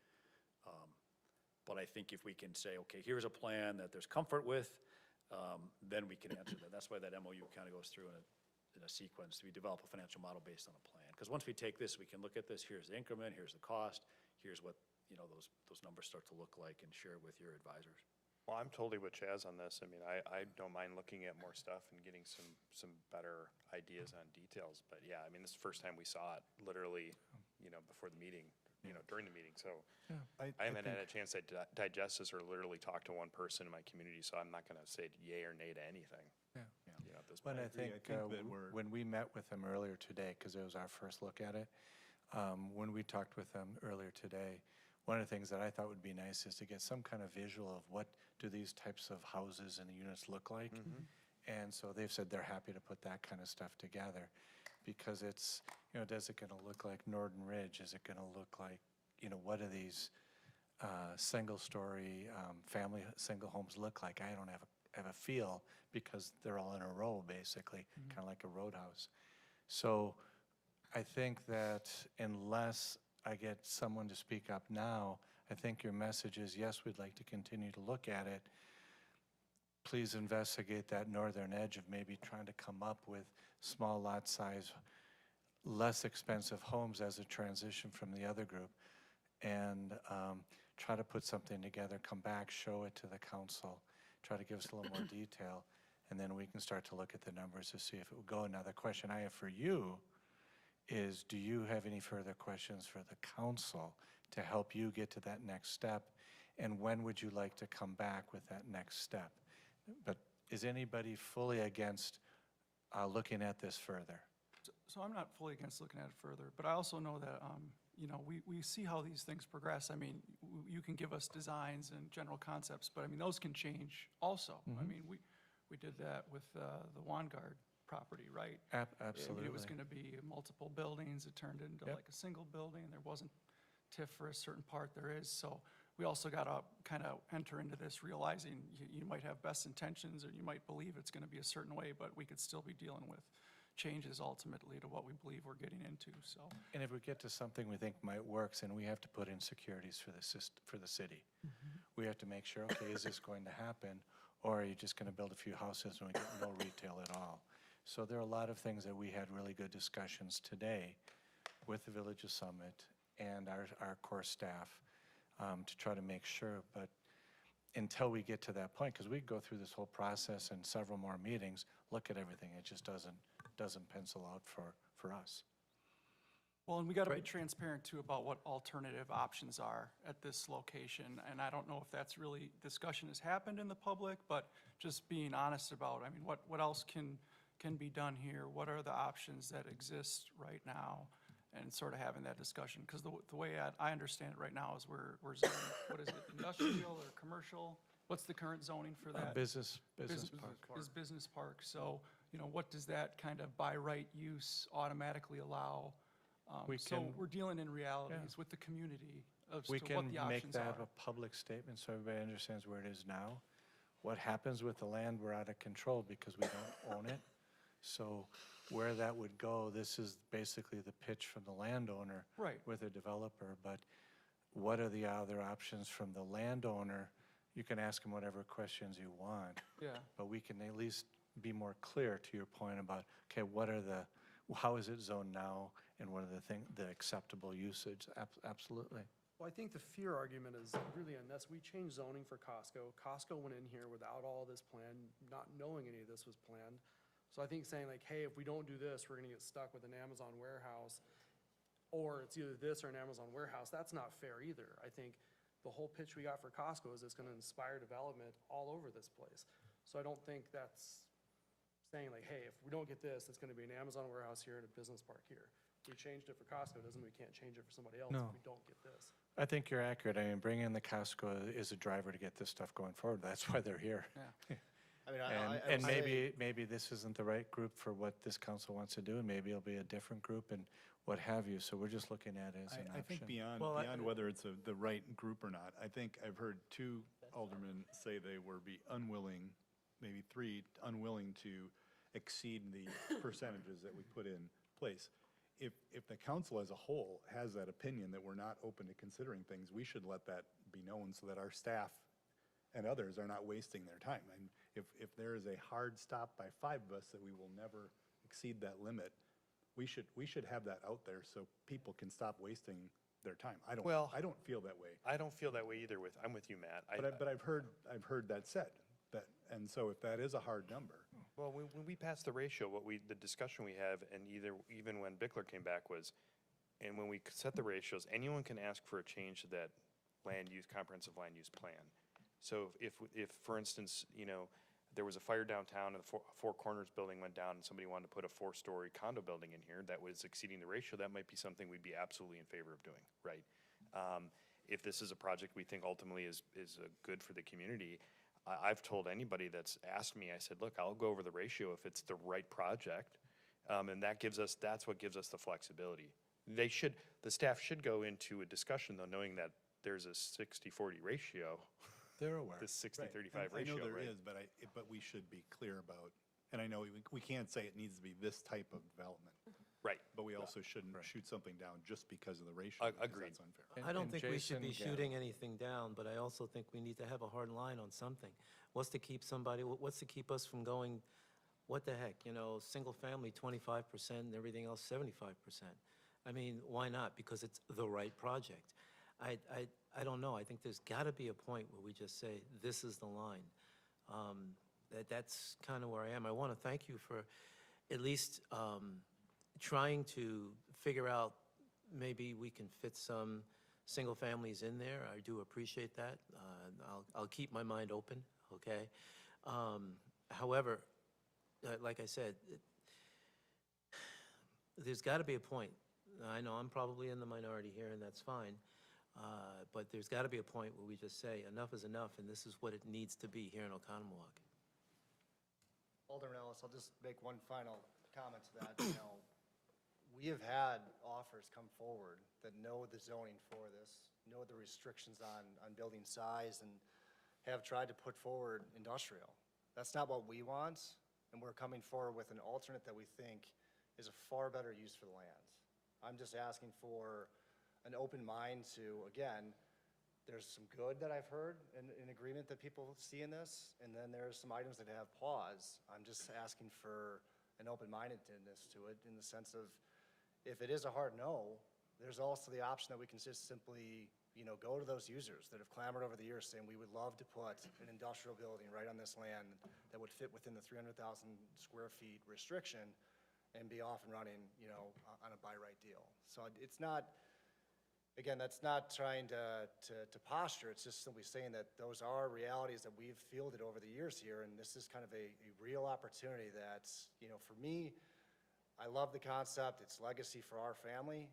But I think if we can say, okay, here's a plan that there's comfort with, then we can answer that. That's why that MOU kind of goes through in a sequence. We develop a financial model based on a plan. Because once we take this, we can look at this, here's the increment, here's the cost, here's what, you know, those numbers start to look like, and share it with your advisors.
Well, I'm totally with Chaz on this. I mean, I don't mind looking at more stuff and getting some better ideas on details. But yeah, I mean, this is the first time we saw it literally, you know, before the meeting, you know, during the meeting. So I haven't had a chance to digest this or literally talk to one person in my community, so I'm not going to say yay or nay to anything.
Yeah.
You know, at this
But
point.
I think
that we're-
when we met with them earlier today, because it was our first look at it, when we talked with them earlier today, one of the things that I thought would be nice is to get some kind of visual of what do these types of houses and units look like. And so they've said they're happy to put that kind of stuff together, because it's, you know, does it gonna look like Norton Ridge? Is it gonna look like, you know, what do these single-story family single homes look like? I don't have a feel, because they're all in a row, basically, kind of like a roadhouse. So I think that unless I get someone to speak up now, I think your message is, yes, we'd like to continue to look at it. Please investigate that northern edge of maybe trying to come up with small lot size, less expensive homes as a transition from the other group, and try to put something together, come back, show it to the council, try to give us a little more detail, and then we can start to look at the numbers to see if it would go. Now, the question I have for you is, do you have any further questions for the council to help you get to that next step? And when would you like to come back with that next step? But is anybody fully against looking at this further?
So I'm not fully against looking at it further, but I also know that, you know, we see how these things progress. I mean, you can give us designs and general concepts, but I mean, those can change also. I mean, we did that with the Wangard property, right?
Absolutely.
It was going to be multiple buildings. It turned into like a single building. There wasn't TIF for a certain part. There is. So we also got to kind of enter into this realizing you might have best intentions, or you might believe it's going to be a certain way, but we could still be dealing with changes ultimately to what we believe we're getting into, so.
And if we get to something we think might work, then we have to put in securities for the city. We have to make sure, okay, is this going to happen? Or are you just going to build a few houses and we get no retail at all? So there are a lot of things that we had really good discussions today with the Village of Summit and our core staff to try to make sure. But until we get to that point, because we go through this whole process and several more meetings, look at everything, it just doesn't pencil out for us.
Well, and we got to be transparent too about what alternative options are at this location. And I don't know if that's really, discussion has happened in the public, but just being honest about, I mean, what else can be done here? What are the options that exist right now? And sort of having that discussion, because the way I understand it right now is we're zoning, what is it, industrial or commercial? What's the current zoning for that?
Business park.
Is business park. So, you know, what does that kind of by right use automatically allow? So we're dealing in realities with the community as to
We
what
can
the
make
options
that
are.
a public statement so everybody understands where it is now. What happens with the land, we're out of control because we don't own it. So where that would go, this is basically the pitch from the landowner
Right.
with a developer. But what are the other options from the landowner? You can ask him whatever questions you want.
Yeah.
But we can at least be more clear to your point about, okay, how is it zoned now, and what are the acceptable usage? Absolutely.
Well, I think the fear argument is really unless we change zoning for Costco. Costco went in here without all this plan, not knowing any of this was planned. So I think saying like, hey, if we don't do this, we're gonna get stuck with an Amazon warehouse, or it's either this or an Amazon warehouse, that's not fair either. I think the whole pitch we got for Costco is it's gonna inspire development all over this place. So I don't think that's saying like, hey, if we don't get this, it's gonna be an Amazon warehouse here and a business park here. We changed it for Costco, doesn't mean we can't change it for somebody else
No.
if we don't get this.
I think you're accurate. I mean, bringing in the Costco is a driver to get this stuff going forward. That's why they're here.
I mean,
And maybe this isn't the right group for what this council wants to do, and maybe it'll be a different group and what have you. So we're just looking at it as an
I think
option.
beyond whether it's the right group or not, I think I've heard two aldermen say they were unwilling, maybe three, unwilling to exceed the percentages that we put in place. If the council as a whole has that opinion that we're not open to considering things, we should let that be known so that our staff and others are not wasting their time. And if there is a hard stop by 5 of us that we will never exceed that limit, we should have that out there so people can stop wasting their time. I don't feel that way.
I don't feel that way either I'm with you, Matt.
But I've heard that said, and so if that is a hard number.
Well, when we passed the ratio, the discussion we have, and even when Bickler came back was, and when we set the ratios, anyone can ask for a change to that comprehensive land use plan. So if for instance, you know, there was a fire downtown and the Four Corners building went down and somebody wanted to put a 4-story condo building in here that was exceeding the ratio, that might be something we'd be absolutely in favor of doing, right? if this is a project we think ultimately is good for the community, I've told anybody that's asked me, I said, look, I'll go over the ratio if it's the right project. And that's what gives us the flexibility. The staff should go into a discussion though, knowing that there's a 60-40 ratio,
They're aware.
this 60-35
I
ratio,
know there
right?
is, but we should be clear about, and I know we can't say it needs to be this type of development,
Right.
but we also shouldn't shoot something down just because of the ratio. because
Agreed.
That's unfair.
I don't
And
think we should be
Jason, yeah.
shooting anything down, but I also think we need to have a hard line on something. What's to keep us from going, what the heck, single family 25% and everything else 75%? I mean, why not? Because it's the right project. I don't know. I think there's got to be a point where we just say, this is the line. That's kind of where I am. I want to thank you for at least trying to figure out, maybe we can fit some single families in there. I do appreciate that. I'll keep my mind open, okay? However, like I said, there's got to be a point. I know I'm probably in the minority here, and that's fine. But there's got to be a point where we just say, enough is enough, and this is what it needs to be here in Oconomowoc.
Alderman Ellis, I'll just make one final comment to that. We have had offers come forward that know the zoning for this, know the restrictions on building size, and have tried to put forward industrial. That's not what we want, and we're coming forward with an alternate that we think is a far better use for the lands. I'm just asking for an open mind to, again, there's some good that I've heard in agreement that people see in this, and then there's some items that have pause. I'm just asking for an open-mindedness to it in the sense of, if it is a hard no, there's also the option that we can just simply, go to those users that have clamored over the years saying, we would love to put an industrial building right on this land that would fit within the 300,000 square feet restriction and be off and running, on a by right deal. So it's not, again, that's not trying to posture, it's just simply saying that those are realities that we've fielded over the years here, and this is kind of a real opportunity that's, for me, I love the concept, it's legacy for our family.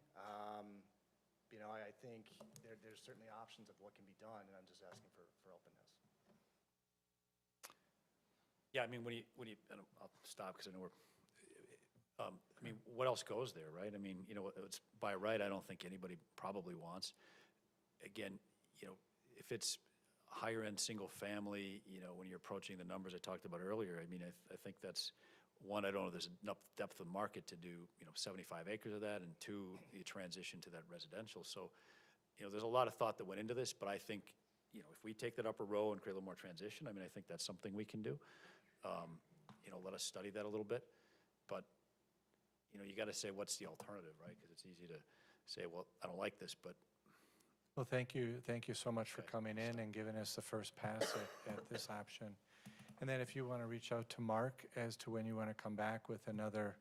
I think there's certainly options of what can be done, and I'm just asking for openness.
Yeah, I mean, and I'll stop because I know what else goes there, right? I mean, it's by right, I don't think anybody probably wants. Again, if it's higher end single family, when you're approaching the numbers I talked about earlier, I mean, I think that's, one, I don't know if there's enough depth of market to do, 75 acres of that, and two, you transition to that residential. So, there's a lot of thought that went into this, but I think, if we take that upper row and create a little more transition, I mean, I think that's something we can do. Let us study that a little bit. But, you got to say, what's the alternative, right? Because it's easy to say, well, I don't like this, but.
Well, thank you so much for coming in and giving us the first pass at this option. And then if you want to reach out to Mark as to when you want to come back with another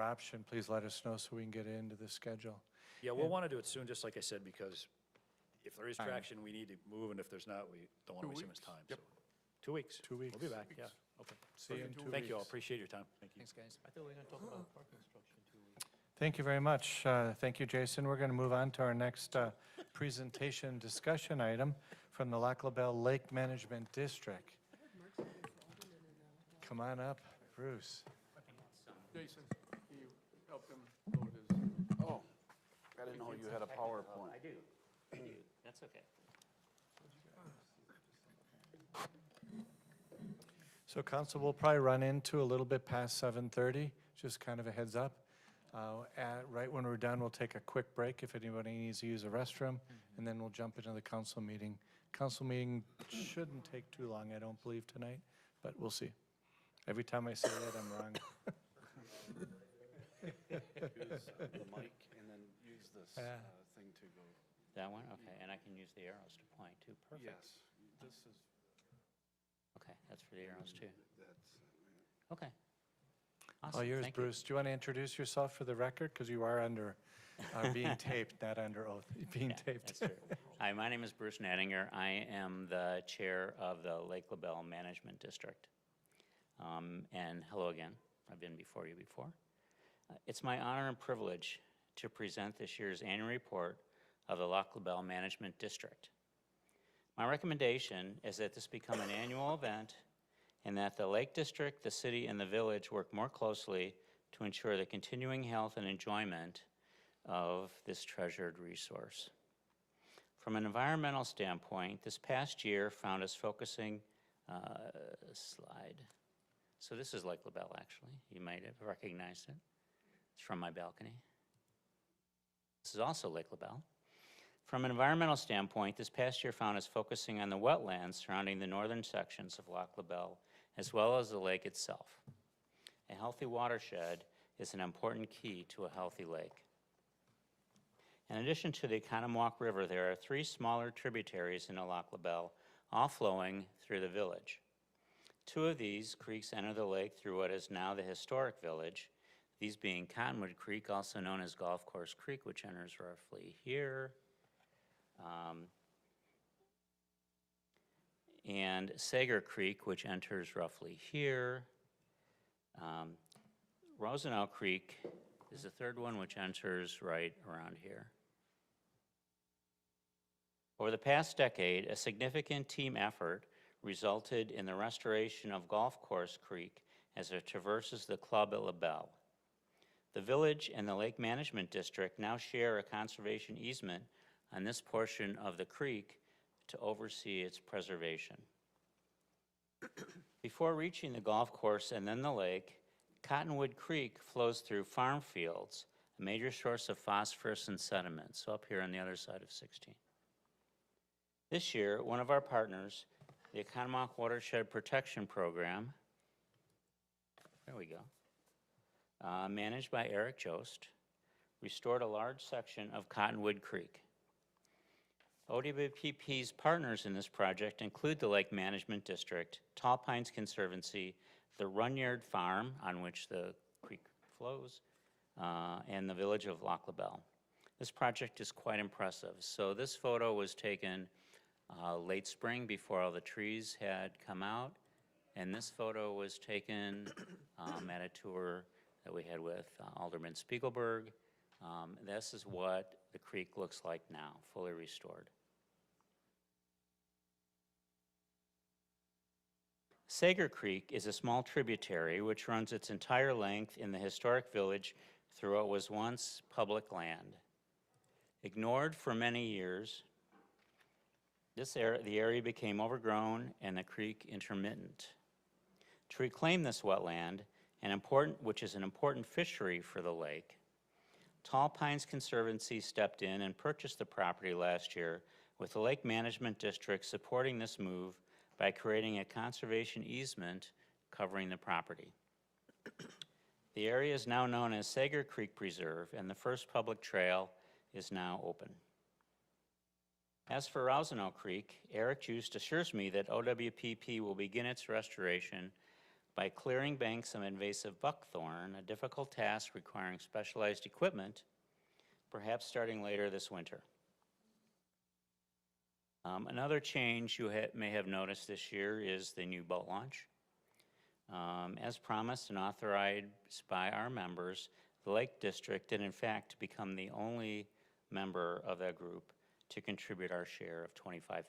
option, please let us know so we can get it into the schedule.
Yeah, we'll want to do it soon, just like I said, because if there is traction, we need to move, and if there's not, we don't want to waste too much time. So 2 weeks.
2 weeks.
We'll be back, yeah. Okay.
See you in 2 weeks.
Thank you all, appreciate your time. Thank you.
Thanks, guys.
I thought we were going to talk about parking structure in 2 weeks.
Thank you very much. Thank you, Jason. We're going to move on to our next presentation discussion item from the Lac La Belle Lake Management District. Come on up, Bruce.
Jason, can you help him load his?
Oh, I didn't know you had a PowerPoint.
I do, that's okay.
So council will probably run into a little bit past 7:30, just kind of a heads up. Right when we're done, we'll take a quick break if anybody needs to use a restroom, and then we'll jump into the council meeting. Council meeting shouldn't take too long, I don't believe, tonight, but we'll see. Every time I say that, I'm wrong.
Use the mic and then use this thing to go.
That one, okay, and I can use the arrows to point too, perfect.
Yes, this is.
Okay, that's for the arrows too. Okay.
All
Awesome,
yours,
thank you.
Bruce. Do you want to introduce yourself for the record? Because you are being taped, not under oath, being
Yeah,
taped.
that's true. Hi, my name is Bruce Nattinger. I am the chair of the Lake La Belle Management District. And hello again. I've been before you before. It's my honor and privilege to present this year's annual report of the Lac La Belle Management District. My recommendation is that this become an annual event and that the Lake District, the city, and the village work more closely to ensure the continuing health and enjoyment of this treasured resource. From an environmental standpoint, this past year found us focusing, slide. So this is Lake La Belle, actually. You might have recognized it. It's from my balcony. This is also Lake La Belle. From an environmental standpoint, this past year found us focusing on the wetlands surrounding the northern sections of Lac La Belle, as well as the lake itself. A healthy watershed is an important key to a healthy lake. In addition to the Economowoc River, there are 3 smaller tributaries in Lac La Belle, all flowing through the village. 2 of these creeks enter the lake through what is now the historic village, these being Cottonwood Creek, also known as Golf Course Creek, which enters roughly here, and Sager Creek, which enters roughly here. Rosenau Creek is the 3rd one, which enters right around here. Over the past decade, a significant team effort resulted in the restoration of Golf Course Creek as it traverses the club at La Belle. The village and the Lake Management District now share a conservation easement on this portion of the creek to oversee its preservation. Before reaching the golf course and then the lake, Cottonwood Creek flows through farm fields, a major source of phosphorus and sediment, so up here on the other side of 16. This year, one of our partners, the Economowoc Watershed Protection Program, there we go, managed by Eric Jost, restored a large section of Cottonwood Creek. OWPP's partners in this project include the Lake Management District, Tall Pines Conservancy, the Runyard Farm, on which the creek flows, and the village of Lac La Belle. This project is quite impressive. So this photo was taken late spring before all the trees had come out, and this photo was taken at a tour that we had with Alderman Spiegelberg. This is what the creek looks like now, fully restored. Sager Creek is a small tributary which runs its entire length in the historic village through what was once public land. Ignored for many years, the area became overgrown and the creek intermittent. To reclaim this wetland, which is an important fishery for the lake, Tall Pines Conservancy stepped in and purchased the property last year, with the Lake Management District supporting this move by creating a conservation easement covering the property. The area is now known as Sager Creek Preserve, and the first public trail is now open. As for Rosenau Creek, Eric Just assures me that OWPP will begin its restoration by clearing banks of invasive buckthorn, a difficult task requiring specialized equipment, perhaps starting later this winter. Another change you may have noticed this year is the new boat launch. As promised and authorized by our members, the Lake District did in fact become the only member of that group to contribute our share of $25,000.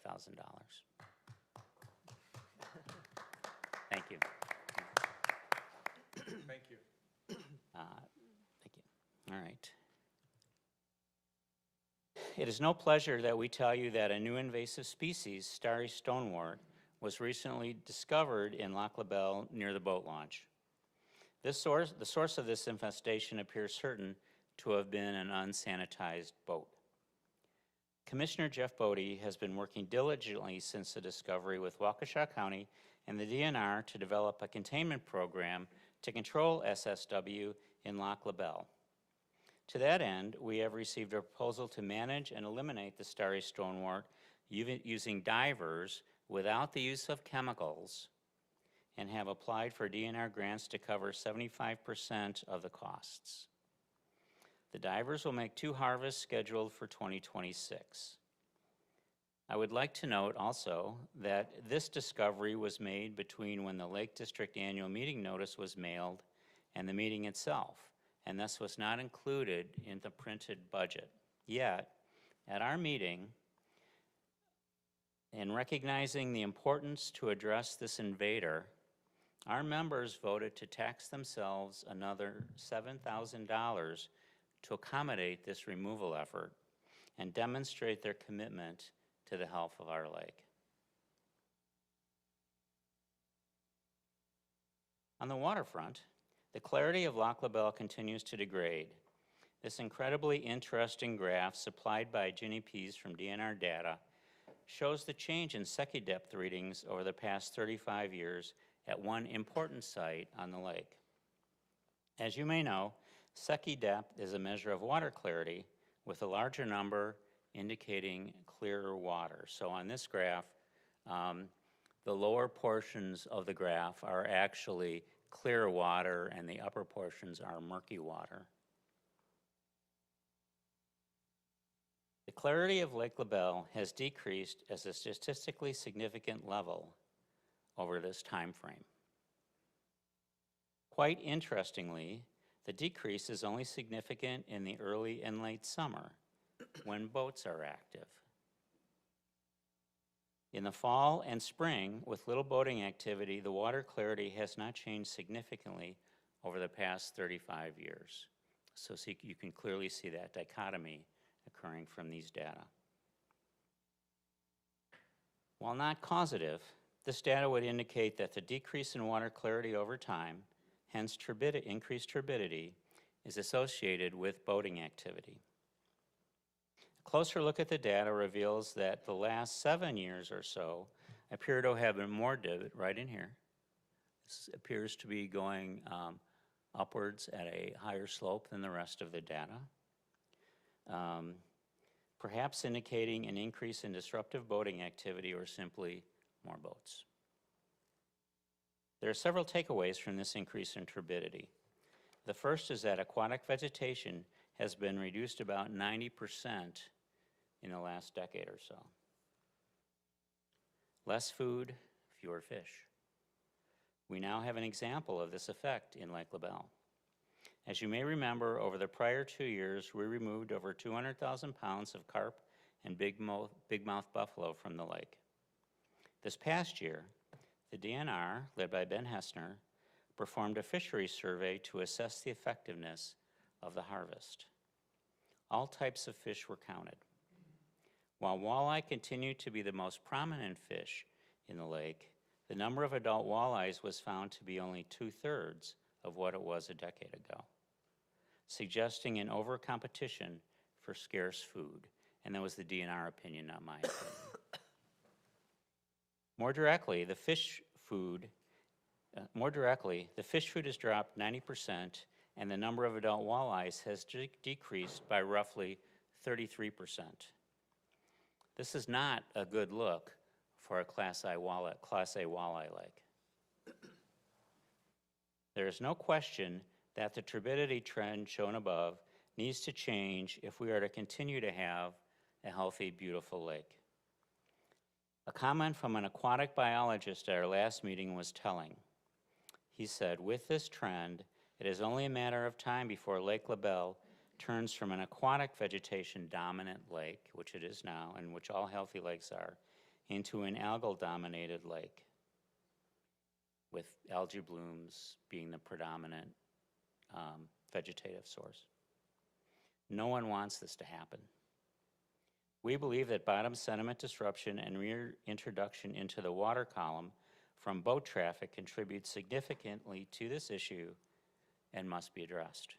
Thank you.
Thank you.
Thank you. All right. It is no pleasure that we tell you that a new invasive species, starry stonewort, was recently discovered in Lac La Belle near the boat launch. The source of this infestation appears certain to have been an unsanitized boat. Commissioner Jeff Bodie has been working diligently since the discovery with Waukesha County and the DNR to develop a containment program to control SSW in Lac La Belle. To that end, we have received a proposal to manage and eliminate the starry stonewort using divers without the use of chemicals, and have applied for DNR grants to cover 75% of the costs. The divers will make 2 harvests scheduled for 2026. I would like to note also that this discovery was made between when the Lake District annual meeting notice was mailed and the meeting itself, and thus was not included in the printed budget. Yet, At our meeting, in recognizing the importance to address this invader, our members voted to tax themselves another $7,000 to accommodate this removal effort and demonstrate their commitment to the health of our lake. On the waterfront, the clarity of Lac La Belle continues to degrade. This incredibly interesting graph supplied by Ginny Pease from DNR data shows the change in Secchi depth readings over the past 35 years at one important site on the lake. As you may know, Secchi depth is a measure of water clarity with a larger number indicating clearer water. So on this graph, the lower portions of the graph are actually clear water and the upper portions are murky water. The clarity of Lake La Belle has decreased as a statistically significant level over this time frame. Quite interestingly, the decrease is only significant in the early and late summer when boats are active. In the fall and spring, with little boating activity, the water clarity has not changed significantly over the past 35 years. So you can clearly see that dichotomy occurring from these data. While not causative, this data would indicate that the decrease in water clarity over time, hence increased turbidity, is associated with boating activity. A closer look at the data reveals that the last 7 years or so appear to have been more right in here. This appears to be going upwards at a higher slope than the rest of the data, perhaps indicating an increase in disruptive boating activity or simply more boats. There are several takeaways from this increase in turbidity. The first is that aquatic vegetation has been reduced about 90% in the last decade or so. Less food, fewer fish. We now have an example of this effect in Lake La Belle. As you may remember, over the prior 2 years, we removed over 200,000 pounds of carp and bigmouth buffalo from the lake. This past year, the DNR, led by Ben Hessner, performed a fisheries survey to assess the effectiveness of the harvest. All types of fish were counted. While walleye continued to be the most prominent fish in the lake, the number of adult walleyes was found to be only 2/3 of what it was a decade ago, suggesting an over-competition for scarce food. And that was the DNR opinion, not my opinion. More directly, the fish food has dropped 90%, and the number of adult walleyes has decreased by roughly 33%. This is not a good look for a Class A walleye lake. There is no question that the turbidity trend shown above needs to change if we are to continue to have a healthy, beautiful lake. A comment from an aquatic biologist at our last meeting was telling. He said, with this trend, it is only a matter of time before Lake La Belle turns from an aquatic vegetation dominant lake, which it is now, and which all healthy lakes are, into an algal dominated lake, with algae blooms being the predominant vegetative source. No one wants this to happen. We believe that bottom sediment disruption and reintroduction into the water column from boat traffic contributes significantly to this issue and must be addressed.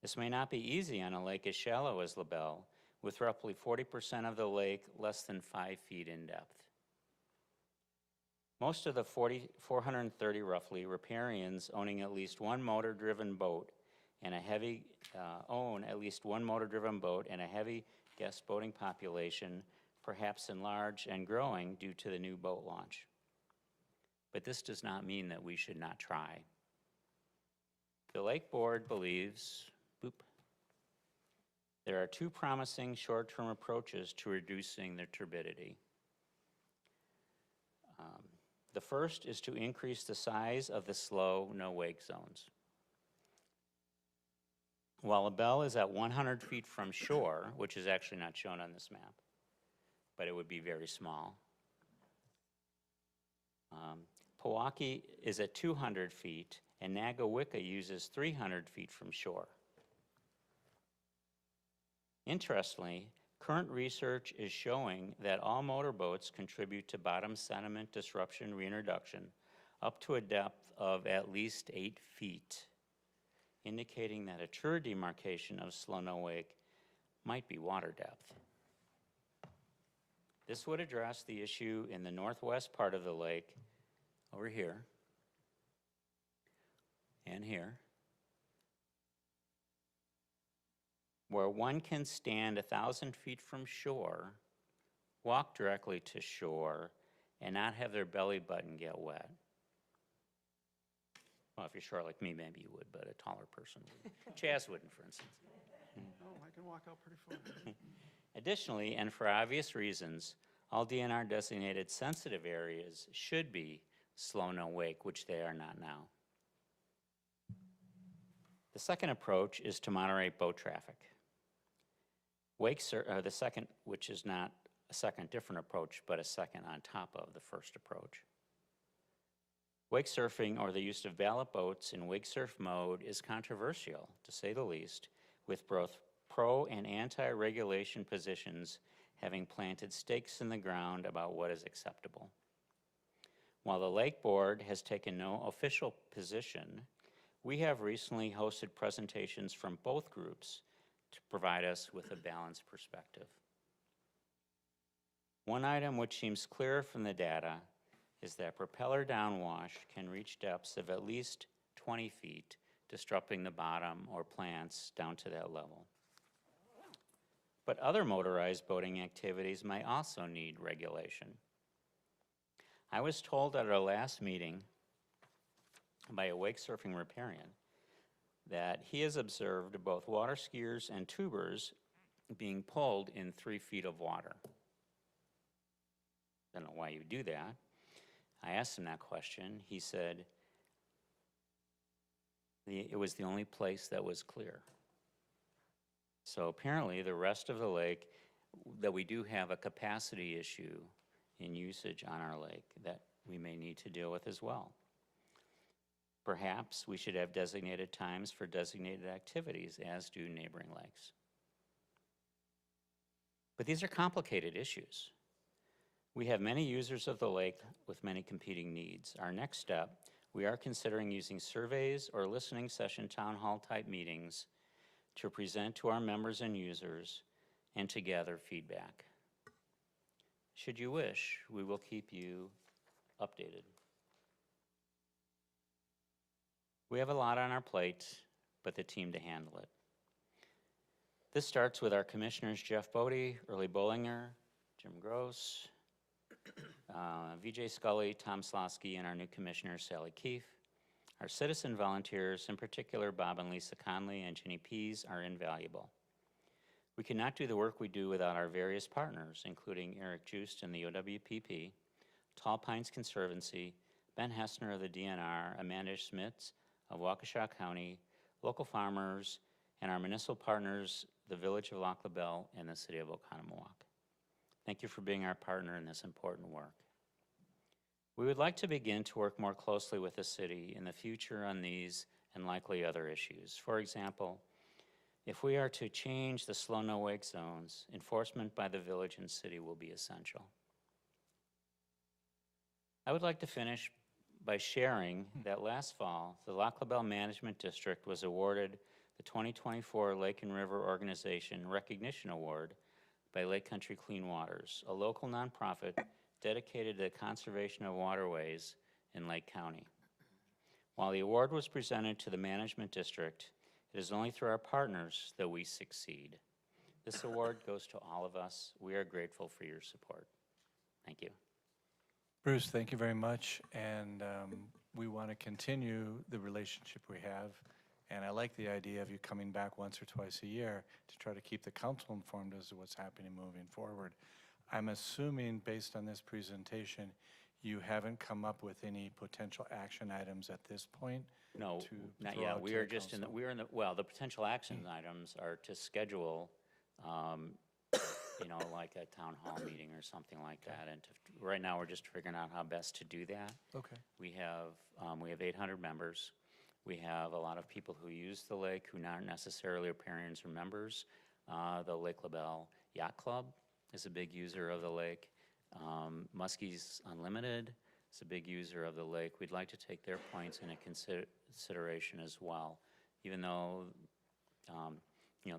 This may not be easy on a lake as shallow as La Belle, with roughly 40% of the lake less than 5 feet in depth. Most of the 430 roughly riparians owning at least one motor-driven boat and own at least one motor-driven boat and a heavy guest boating population, perhaps enlarged and growing due to the new boat launch. But this does not mean that we should not try. The Lake Board believes, there are 2 promising short-term approaches to reducing the turbidity. The first is to increase the size of the slow no-wake zones. While LaBelle is at 100 feet from shore, which is actually not shown on this map, but it would be very small. Pewaukee is at 200 feet, and Nagawicca uses 300 feet from shore. Interestingly, current research is showing that all motorboats contribute to bottom sediment disruption reintroduction up to a depth of at least 8 feet, indicating that a truer demarcation of Slow No Wake might be water depth. This would address the issue in the northwest part of the lake, over here, and here, where one can stand 1,000 feet from shore, walk directly to shore, and not have their belly button get wet. Well, if you're short like me, maybe you would, but a taller person would. Chaz wouldn't, for instance.
Oh, I can walk out pretty far.
Additionally, and for obvious reasons, all DNR designated sensitive areas should be slow no wake, which they are not now. The second approach is to moderate boat traffic. The second, which is not a second different approach, but a second on top of the first approach. Wake surfing, or the use of ballot boats in wake surf mode, is controversial, to say the least, with both pro and anti-regulation positions having planted stakes in the ground about what is acceptable. While the Lake Board has taken no official position, we have recently hosted presentations from both groups to provide us with a balanced perspective. One item which seems clear from the data is that propeller downwash can reach depths of at least 20 feet, disrupting the bottom or plants down to that level. But other motorized boating activities may also need regulation. I was told at our last meeting by a wake surfing riparian that he has observed both water skiers and tubers being pulled in 3 feet of water. I don't know why you do that. I asked him that question. He said it was the only place that was clear. So apparently the rest of the lake, that we do have a capacity issue in usage on our lake that we may need to deal with as well. Perhaps we should have designated times for designated activities, as do neighboring lakes. But these are complicated issues. We have many users of the lake with many competing needs. Our next step, we are considering using surveys or listening session town hall type meetings to present to our members and users and to gather feedback. Should you wish, we will keep you updated. We have a lot on our plate, but the team to handle it. This starts with our commissioners, Jeff Bodie, Early Bollinger, Jim Gross, Vijay Scully, Tom Slosky, and our new commissioner, Sally Keefe. Our citizen volunteers, in particular Bob and Lisa Conley and Ginny Pease, are invaluable. We cannot do the work we do without our various partners, including Eric Joost and the OWPP, Tall Pines Conservancy, Ben Hessner of the DNR, Amanda Schmitz of Waukesha County, local farmers, and our municipal partners, the Village of Lac La Belle and the City of Oconomowoc. Thank you for being our partner in this important work. We would like to begin to work more closely with the city in the future on these and likely other issues. For example, if we are to change the slow no wake zones, enforcement by the village and city will be essential. I would like to finish by sharing that last fall, the Lac La Belle Management District was awarded the 2024 Lake and River Organization Recognition Award by Lake Country Clean Waters, a local nonprofit dedicated to the conservation of waterways in Lake County. While the award was presented to the Management District, it is only through our partners that we succeed. This award goes to all of us. We are grateful for your support. Thank you.
Bruce, thank you very much, and we want to continue the relationship we have, and I like the idea of you coming back once or twice a year to try to keep the council informed as to what's happening moving forward. I'm assuming, based on this presentation, you haven't come up with any potential action items at this point
No,
to
not
throw
yet.
out
We
to
are
the
just in the,
council?
we're in the, well, the potential action items are to schedule, like a town hall meeting or something like that. And right now, we're just figuring out how best to do that.
Okay.
We have 800 members. We have a lot of people who use the lake who aren't necessarily riparians or members. The Lake LaBelle Yacht Club is a big user of the lake. Muskie's Unlimited is a big user of the lake. We'd like to take their points into consideration as well, even though,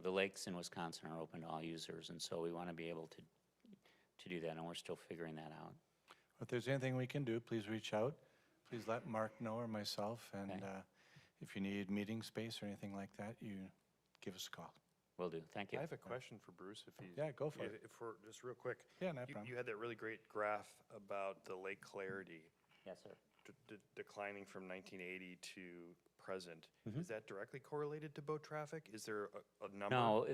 the lakes in Wisconsin are open to all users, and so we want to be able to do that, and we're still figuring that out.
If there's anything we can do, please reach out. Please let Mark know or myself, and
Okay.
If you need meeting space or anything like that, you give us a call.
Will do. Thank you.
I have a question for Bruce, if he's.
Yeah, go for it.
If we're, just real quick.
Yeah, no
You-
problem.
You had that really great graph about the lake clarity
Yes, sir.
declining from 1980 to present.
Mm-hmm.
Is that directly correlated to boat traffic? Is there a number?
No,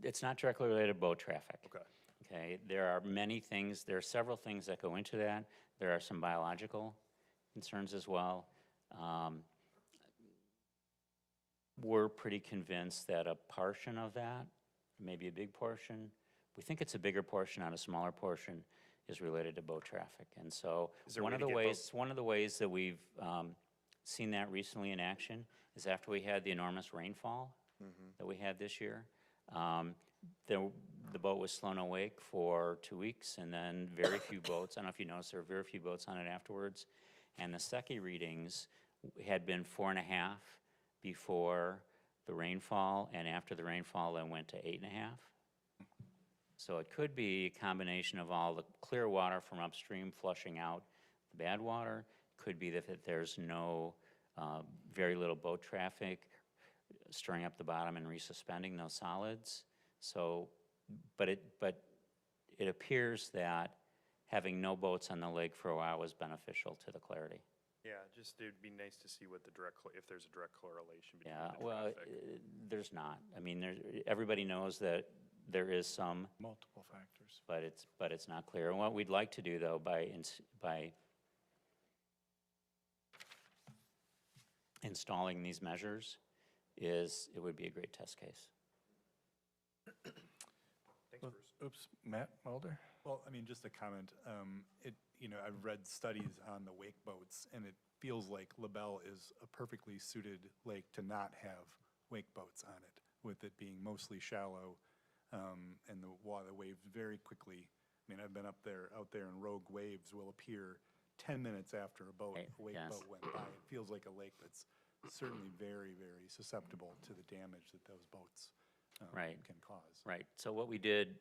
it's not directly related to boat traffic.
Okay.
Okay, there are many things, there are several things that go into that. There are some biological concerns as well. We're pretty convinced that a portion of that, maybe a big portion, we think it's a bigger portion, not a smaller portion, is related to boat traffic. And so
Is there a
one
way
of
to
the
get
ways, one of the ways that we've seen that recently in action is after we had the enormous rainfall that we had this year. The boat was slow no wake for 2 weeks, and then very few boats, I don't know if you noticed, there were very few boats on it afterwards. And the Secchi readings had been 4.5 before the rainfall, and after the rainfall, it went to 8.5. So it could be a combination of all the clear water from upstream flushing out the bad water. Could be that there's very little boat traffic stirring up the bottom and resuspending those solids. So, but it appears that having no boats on the lake for a while was beneficial to the clarity.
Yeah, just, it'd be nice to see what the if there's a direct correlation between
Yeah,
the
well,
traffic.
there's not. I mean, everybody knows that there is some,
Multiple factors.
but it's not clear. And what we'd like to do, though, by installing these measures, is it would be a great test case.
Thanks, Bruce.
Oops, Matt Mulder?
Well, I mean, just a comment. I've read studies on the wake boats, and it feels like LaBelle is a perfectly suited lake to not have wake boats on it, with it being mostly shallow, and the waves very quickly. I mean, I've been out there, and rogue waves will appear 10 minutes after a
Right,
wake
yes.
boat went by. It feels like a lake that's certainly very, very susceptible to the damage that those boats
Right.
can cause.
Right, so what we did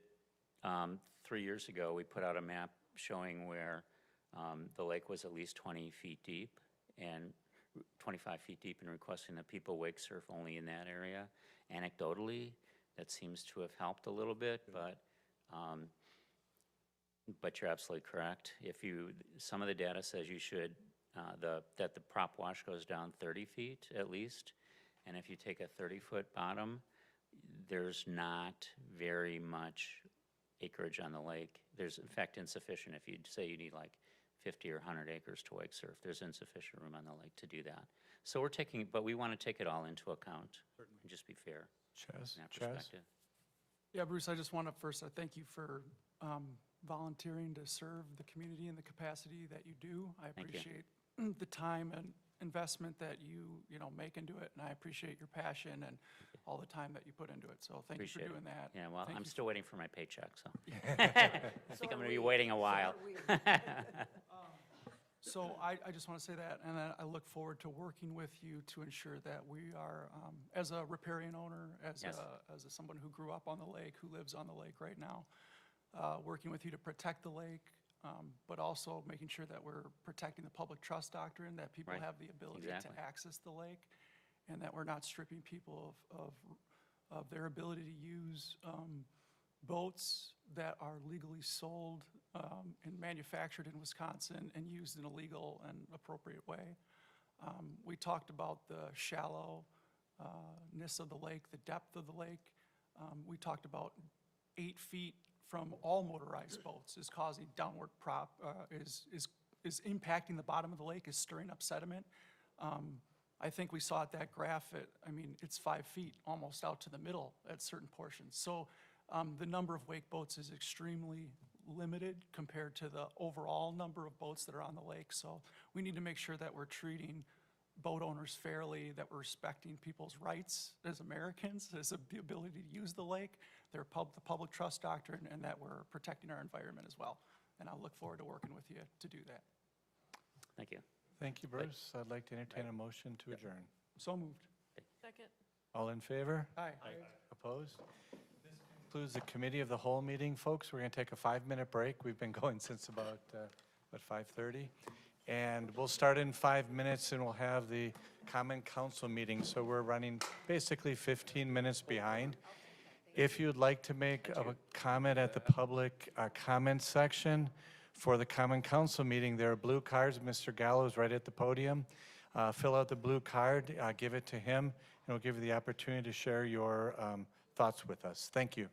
3 years ago, we put out a map showing where the lake was at least 20 feet deep and 25 feet deep, and requesting that people wake surf only in that area. Anecdotally, that seems to have helped a little bit, but you're absolutely correct. Some of the data says you should, that the prop wash goes down 30 feet at least, and if you take a 30-foot bottom, there's not very much acreage on the lake. There's, in fact, insufficient. If you say you need like 50 or 100 acres to wake surf, there's insufficient room on the lake to do that. So but we want to take it all into account and just be fair
Chaz?
in that
Chaz?
perspective.
Yeah, Bruce, I just want to first thank you for volunteering to serve the community in the capacity that you do. I
Thank you.
appreciate the time and investment that you make into it, and I appreciate your passion and all the time that you put into it. So thank you
Appreciate
for
it.
doing that.
Yeah, well,
Thank
I'm
you
still waiting for my paycheck, so. I think I'm going to be waiting a while.
So I just want to say that, and I look forward to working with you to ensure that we are, as a riparian owner, as
Yes.
someone who grew up on the lake, who lives on the lake right now, working with you to protect the lake, but also making sure that we're protecting the public trust doctrine, that people
Right.
have the ability
Exactly.
to access the lake, and that we're not stripping people of their ability to use boats that are legally sold and manufactured in Wisconsin and used in a legal and appropriate way. We talked about the shallowness of the lake, the depth of the lake. We talked about 8 feet from all motorized boats is causing downward is impacting the bottom of the lake, is stirring up sediment. I think we saw at that graph, I mean, it's 5 feet almost out to the middle at certain portions. So the number of wake boats is extremely limited compared to the overall number of boats that are on the lake. So we need to make sure that we're treating boat owners fairly, that we're respecting people's rights as Americans, as the ability to use the lake, the public trust doctrine, and that we're protecting our environment as well. And I'll look forward to working with you to do that.
Thank you.
Thank you, Bruce. I'd like to entertain a motion to adjourn.
So moved.
Second.
All in favor?
Aye.
Opposed? This concludes the committee of the whole meeting, folks. We're going to take a 5-minute break. We've been going since about, 5:30? And we'll start in 5 minutes, and we'll have the common council meeting. So we're running basically 15 minutes behind. If you'd like to make a comment at the public comment section for the common council meeting, there are blue cards. Mr. Gallo is right at the podium. Fill out the blue card, give it to him, and we'll give you the opportunity to share your thoughts with us. Thank you.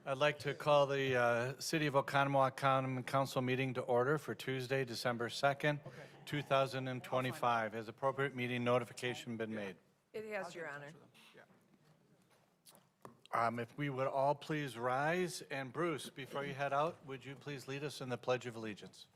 I'd like to call the City of Oconomowoc Common Council meeting to order for Tuesday, December 2nd, 2025. Has appropriate meeting notification been made?
It has, Your Honor.
If we would all please rise, and Bruce, before you head out, would you please lead us in the Pledge of Allegiance?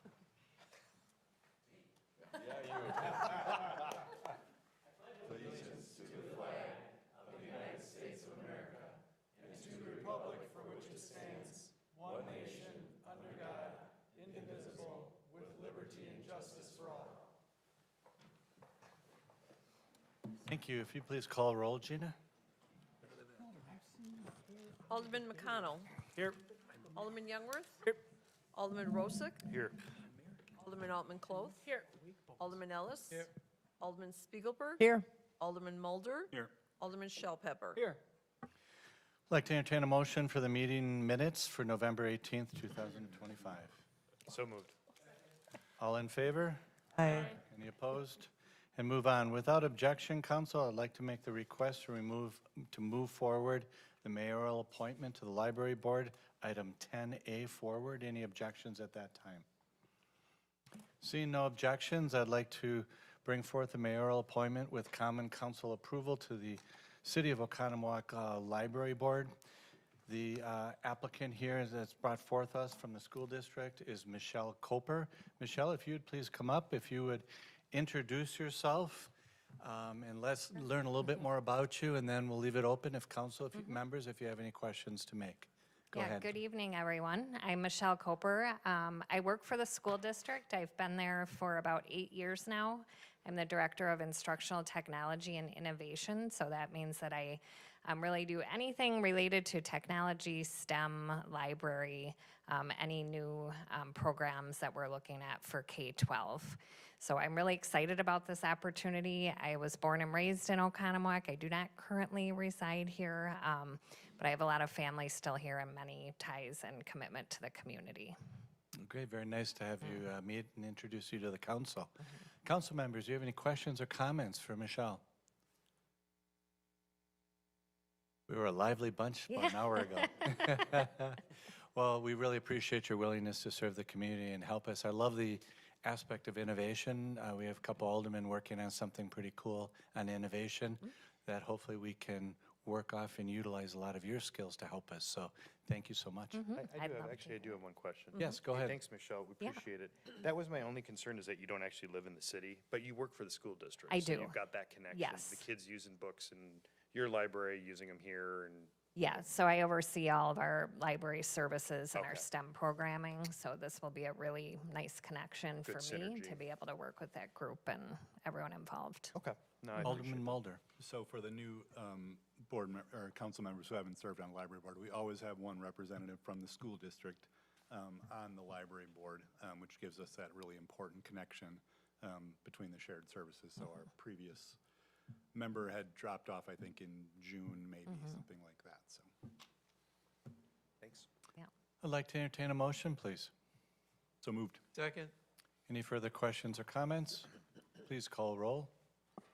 Thank you. If you please call roll, Gina.
Alderman McConnell.
Here.
Alderman Youngworth. Here. Alderman Rosick.
Here.
Alderman Altman Cloth.
Here.
Alderman Ellis. Here. Alderman Spiegelberg.
Here.
Alderman Mulder.
Here.
Alderman Shell Pepper.
Here.
I'd like to entertain a motion for the meeting minutes for November 18th, 2025.
So moved.
All in favor?
Aye.
Any opposed? And move on. Without objection, council, I'd like to make the request to move forward the mayoral appointment to the library board, item 10A forward. Any objections at that time? Seeing no objections, I'd like to bring forth the mayoral appointment with common council approval to the City of Oconomowoc Library Board. The applicant here that's brought forth us from the school district is Michelle Coper. Michelle, if you'd please come up, if you would introduce yourself, and let's learn a little bit more about you, and then we'll leave it open if council members, if you have any questions to make. Go ahead.
Good evening, everyone. I'm Michelle Coper. I work for the school district. I've been there for about 8 years now. I'm the Director of Instructional Technology and Innovation, so that means that I really do anything related to technology, STEM, library, any new programs that we're looking at for K-12. So I'm really excited about this opportunity. I was born and raised in Oconomowoc. I do not currently reside here, but I have a lot of family still here and many ties and commitment to the community.
Great, very nice to have you meet and introduce you to the council. Council members, do you have any questions or comments for Michelle? We were a lively bunch about an hour ago. Well, we really appreciate your willingness to serve the community and help us. I love the aspect of innovation. We have a couple aldermen working on something pretty cool on innovation that hopefully we can work off and utilize a lot of your skills to help us. So thank you so much.
I do have one question.
Yes, go
Hey,
ahead.
Thanks, Michelle. We
Yeah.
appreciate it. That was my only concern, is that you don't actually live in the city, but you work for the school district.
I
So
do.
you've got that connection.
Yes.
The kids using books in your library, using them here, and
Yeah, so I oversee all of our library services and our
Okay.
STEM programming, so this will be a really nice connection for
Good
me
synergy.
to be able to work with that group and everyone involved.
Okay. No, I appreciate
Alderman Mulder.
So for the new or council members who haven't served on the library board, we always have one representative from the school district on the library board, which gives us that really important connection between the shared services. So our previous member had dropped off, I think, in June, maybe, something like that, so.
Thanks.
I'd like to entertain a motion, please.
So moved.
Second?
Any further questions or comments? Please call roll.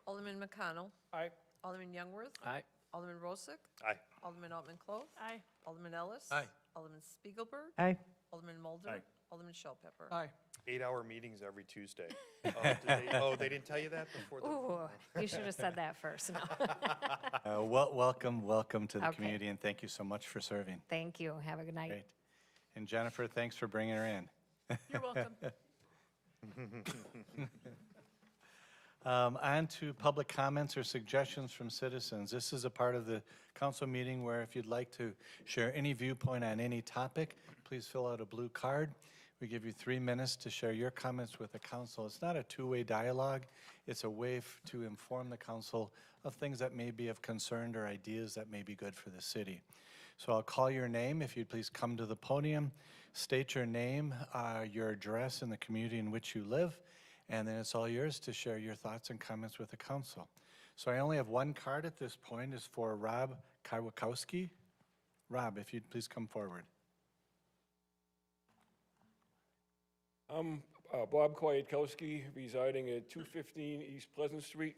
Alderman McConnell.
Aye.
Alderman Youngworth.
Aye.
Alderman Rosick.
Aye.
Alderman Altman Cloth.
Aye.
Alderman Ellis.
Aye.
Alderman Spiegelberg.
Aye.
Alderman Mulder.
Aye.
Alderman Shell Pepper.
Aye.
8-hour meetings every Tuesday. They didn't tell you that before?
Ooh, you should have said that first. No.
Welcome to the
Okay.
community, and thank you so much for serving.
Thank you. Have a good night.
Great. And Jennifer, thanks for bringing her in.
You're welcome.
On to public comments or suggestions from citizens. This is a part of the council meeting where if you'd like to share any viewpoint on any topic, please fill out a blue card. We give you 3 minutes to share your comments with the council. It's not a two-way dialogue. It's a way to inform the council of things that may be of concern or ideas that may be good for the city. So I'll call your name. If you'd please come to the podium, state your name, your address, and the community in which you live, and then it's all yours to share your thoughts and comments with the council. So I only have one card at this point. It's for Rob Kwiatkowski. Rob, if you'd please come forward.
I'm Bob Kwiatkowski, residing at 215 East Pleasant Street.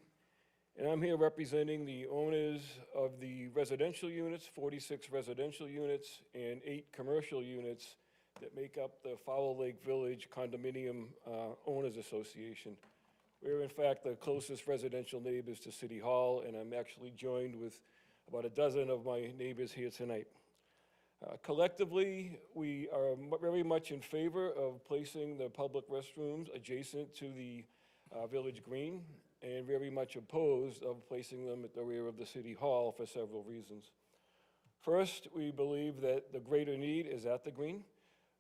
And I'm here representing the owners of the residential units, 46 residential units, and 8 commercial units that make up the Fowl Lake Village Condominium Owners Association. We're in fact the closest residential neighbors to City Hall, and I'm actually joined with about a dozen of my neighbors here tonight. Collectively, we are very much in favor of placing the public restrooms adjacent to the Village Green, and very much opposed of placing them at the rear of the City Hall for several reasons. First, we believe that the greater need is at the Green,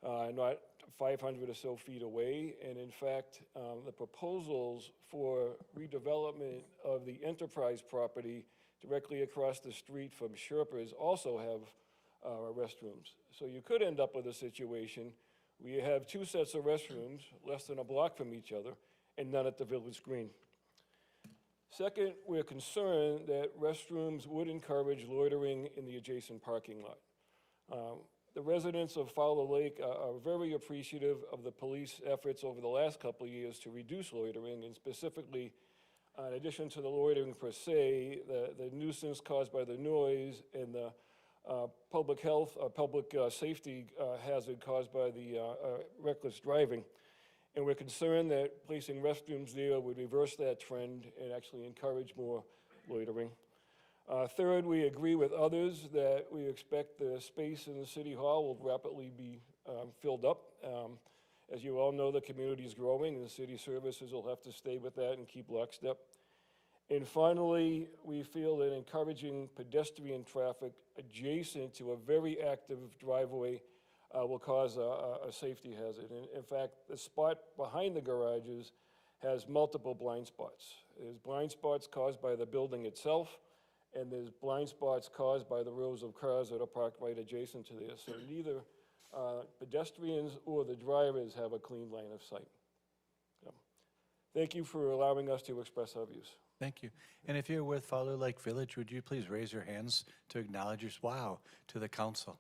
not 500 or so feet away, and in fact, the proposals for redevelopment of the enterprise property directly across the street from Sherpers also have restrooms. So you could end up with a situation where you have 2 sets of restrooms less than a block from each other and none at the Village Green. Second, we're concerned that restrooms would encourage loitering in the adjacent parking lot. The residents of Fowler Lake are very appreciative of the police efforts over the last couple of years to reduce loitering, and specifically, in addition to the loitering per se, the nuisance caused by the noise and the public health, public safety hazard caused by the reckless driving. And we're concerned that placing restrooms there would reverse that trend and actually encourage more loitering. Third, we agree with others that we expect the space in the City Hall will rapidly be filled up. As you all know, the community is growing, and the city services will have to stay with that and keep lockstep. And finally, we feel that encouraging pedestrian traffic adjacent to a very active driveway will cause a safety hazard. And in fact, the spot behind the garages has multiple blind spots. There's blind spots caused by the building itself, and there's blind spots caused by the rows of cars that are parked right adjacent to this. So neither pedestrians or the drivers have a clean line of sight. So, thank you for allowing us to express our views.
Thank you. And if you're with Fowler Lake Village, would you please raise your hands to acknowledge your wow to the council?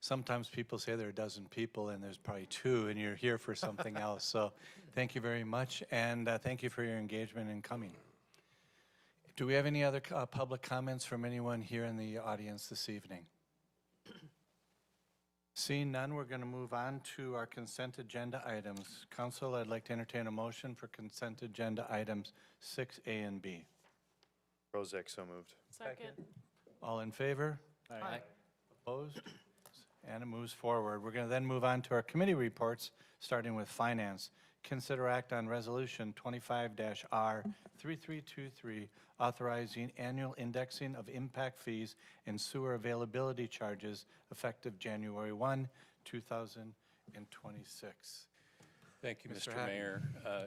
Sometimes people say there are a dozen people and there's probably 2 and you're here for something else. So thank you very much, and thank you for your engagement in coming. Do we have any other public comments from anyone here in the audience this evening? Seeing none, we're going to move on to our consent agenda items. Council, I'd like to entertain a motion for consent agenda items 6A and B.
Rozak, so moved.
Second.
All in favor?
Aye.
Opposed? And it moves forward. We're going to then move on to our committee reports, starting with Finance. Consider act on Resolution 25-R3323, authorizing annual indexing of impact fees and sewer availability charges effective January 1, 2026.
Thank you,
Mr.
Mr.
Hatton.
Mayor.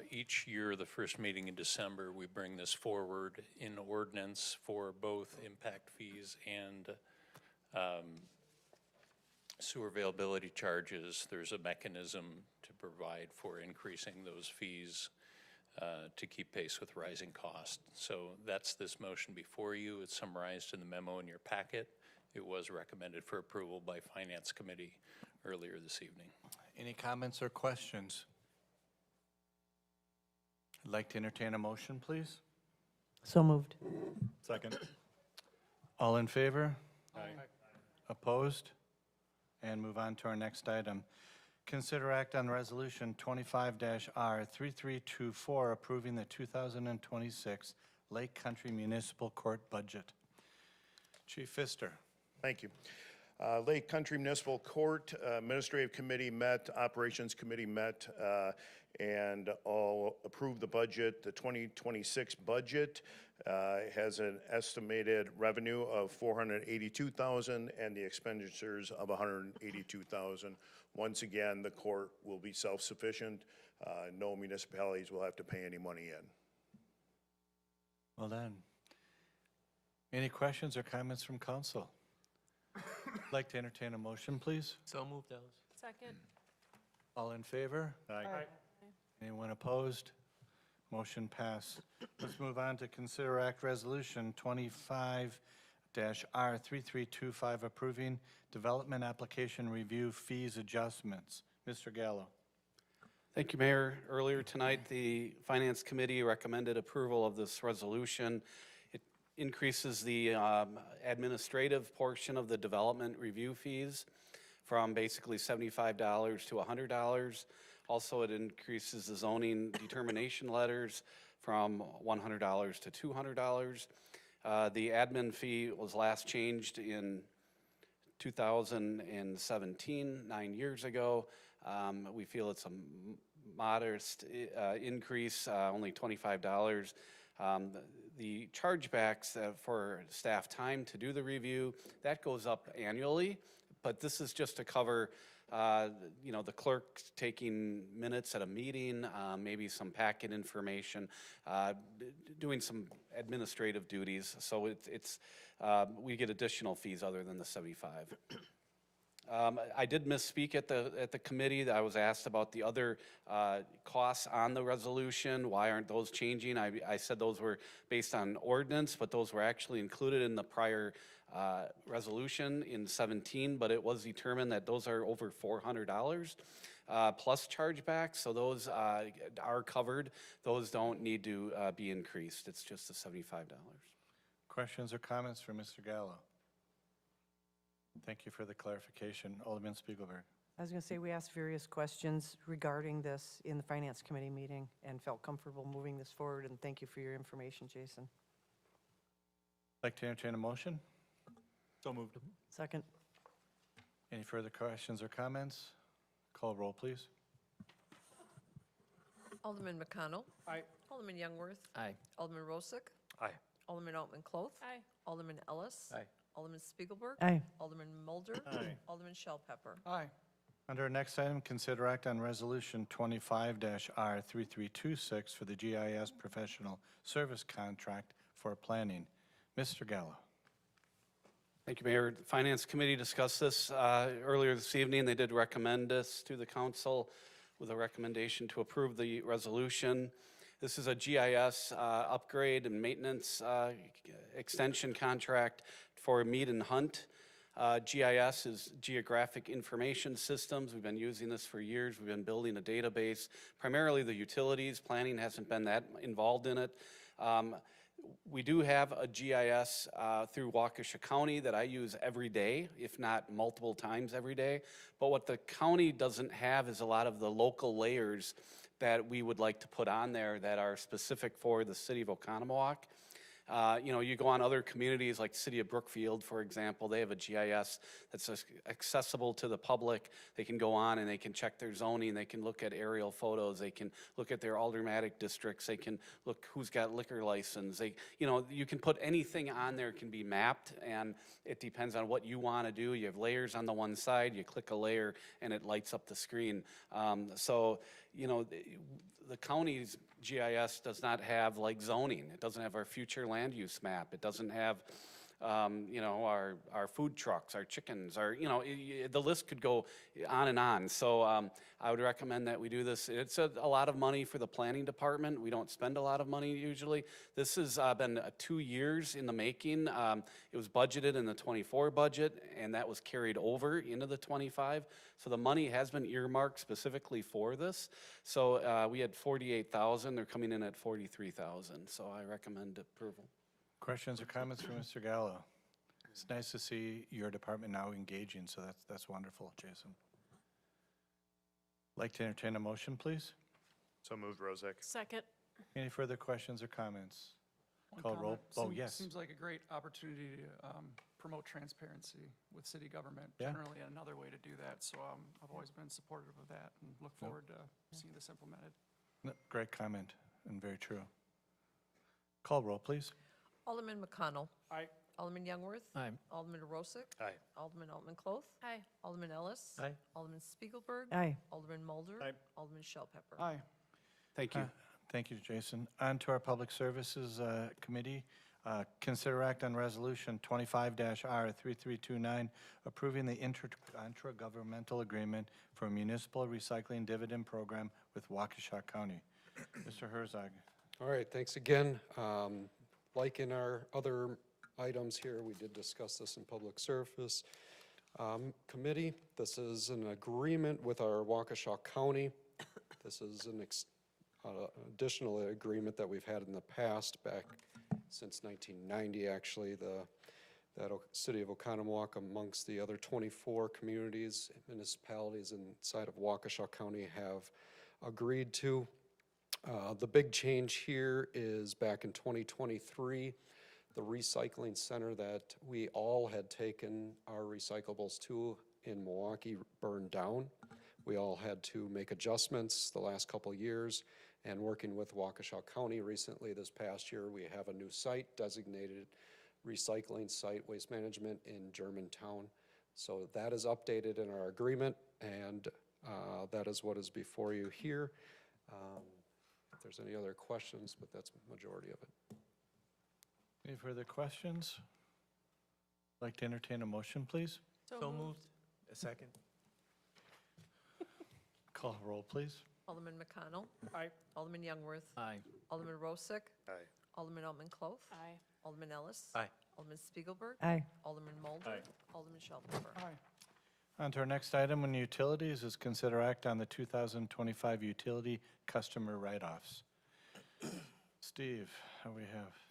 Each year, the first meeting in December, we bring this forward in ordinance for both impact fees and sewer availability charges. There's a mechanism to provide for increasing those fees to keep pace with rising costs. So that's this motion before you. It's summarized in the memo in your packet. It was recommended for approval by Finance Committee earlier this evening.
Any comments or questions? I'd like to entertain a motion, please.
So moved.
Second.
All in favor?
Aye.
Opposed? And move on to our next item. Consider act on Resolution 25-R3324, approving the 2026 Lake Country Municipal Court budget. Chief Pfister.
Thank you. Lake Country Municipal Court Administrative Committee met, Operations Committee met, and all approved the budget. The 2026 budget has an estimated revenue of $482,000 and the expenditures of $182,000. Once again, the court will be self-sufficient. No municipalities will have to pay any money in.
Well done. Any questions or comments from council? I'd like to entertain a motion, please.
So moved, Ellis.
Second.
All in favor?
Aye.
Anyone opposed? Motion passed. Let's move on to consider act resolution 25-R3325, approving development application review fees adjustments. Mr. Gallo.
Thank you, Mayor. Earlier tonight, the Finance Committee recommended approval of this resolution. increases the administrative portion of the development review fees from basically $75 to $100. Also, it increases the zoning determination letters from $100 to $200. The admin fee was last changed in 2017, 9 years ago. We feel it's a modest increase, only $25. The chargebacks for staff time to do the review, that goes up annually, but this is just to cover the clerk taking minutes at a meeting, maybe some packet information, doing some administrative duties. So we get additional fees other than the 75. I did misspeak at the committee. I was asked about the other costs on the resolution. Why aren't those changing? I said those were based on ordinance, but those were actually included in the prior resolution in 17, but it was determined that those are over $400 plus chargebacks, so those are covered. Those don't need to be increased. It's just the $75.
Questions or comments for Mr. Gallo? Thank you for the clarification. Alderman Spiegelberg.
I was going to say, we asked various questions regarding this in the Finance Committee meeting and felt comfortable moving this forward, and thank you for your information, Jason.
Like to entertain a motion?
So moved.
Second.
Any further questions or comments? Call roll, please.
Alderman McConnell.
Aye.
Alderman Youngworth.
Aye.
Alderman Rosick.
Aye.
Alderman Altman Cloth.
Aye.
Alderman Ellis.
Aye.
Alderman Spiegelberg.
Aye.
Alderman Mulder.
Aye.
Alderman Shell Pepper.
Aye.
Under our next item, consider act on Resolution 25-R3326 for the GIS Professional Service Contract for Planning. Mr. Gallo.
Thank you, Mayor. The Finance Committee discussed this earlier this evening. They did recommend this to the council with a recommendation to approve the resolution. This is a GIS upgrade and maintenance extension contract for Mead and Hunt. GIS is Geographic Information Systems. We've been using this for years. We've been building a database, primarily the utilities. Planning hasn't been that involved in it. We do have a GIS through Waukesha County that I use every day, if not multiple times every day. But what the county doesn't have is a lot of the local layers that we would like to put on there that are specific for the city of Oconomowoc. You go on other communities like the city of Brookfield, for example, they have a GIS that's accessible to the public. They can go on and they can check their zoning, they can look at aerial photos, they can look at their aldermatic districts, they can look who's got liquor license. You can put anything on there, can be mapped, and it depends on what you want to do. You have layers on the one side, you click a layer and it lights up the screen. The county's GIS does not have like zoning. It doesn't have our future land use map. It doesn't have, our food trucks, our chickens, the list could go on and on. So I would recommend that we do this. It's a lot of money for the planning department. We don't spend a lot of money usually. This has been 2 years in the making. It was budgeted in the 24 budget, and that was carried over into the 25. So the money has been earmarked specifically for this. So we had 48,000. They're coming in at 43,000. So I recommend approval.
Questions or comments for Mr. Gallo? It's nice to see your department now engaging, so that's wonderful, Jason. Like to entertain a motion, please?
So moved, Rosick.
Second.
Any further questions or comments?
One
Call roll.
comment.
Oh, yes.
Seems like a great opportunity to promote transparency with city government,
Yeah.
generally another way to do that. So I've always been supportive of that and look forward to seeing this implemented.
No, great comment and very true. Call roll, please.
Alderman McConnell.
Aye.
Alderman Youngworth.
Aye.
Alderman Rosick.
Aye.
Alderman Altman Cloth.
Aye.
Alderman Ellis.
Aye.
Alderman Spiegelberg.
Aye.
Alderman Mulder.
Aye.
Alderman Shell Pepper.
Aye.
Thank you.
Thank you, Jason. On to our Public Services Committee. Consider act on Resolution 25-R3329, approving the intragovernmental agreement for a municipal recycling dividend program with Waukesha County. Mr. Herzog.
All right, thanks again. Like in our other items here, we did discuss this in Public Service Committee. This is an agreement with our Waukesha County. This is an additional agreement that we've had in the past back since 1990, actually. City of Oconomowoc, amongst the other 24 communities, municipalities inside of Waukesha County, have agreed to. The big change here is back in 2023, the recycling center that we all had taken our recyclables to in Milwaukee burned down. We all had to make adjustments the last couple years, and working with Waukesha County recently this past year, we have a new site, designated recycling site, waste management in Germantown. So that is updated in our agreement, and that is what is before you here. If there's any other questions, but that's the majority of it.
Any further questions? Like to entertain a motion, please?
So moved. A second?
Call roll, please.
Alderman McConnell. Aye. Alderman Youngworth.
Aye.
Alderman Rosick.
Aye.
Alderman Altman Cloth.
Aye.
Alderman Ellis.
Aye.
Alderman Spiegelberg.
Aye.
Alderman Mulder.
Aye.
Alderman Shellpepper.
Aye.
On to our next item on utilities is consider act on the 2025 utility customer write-offs. Steve, how we have?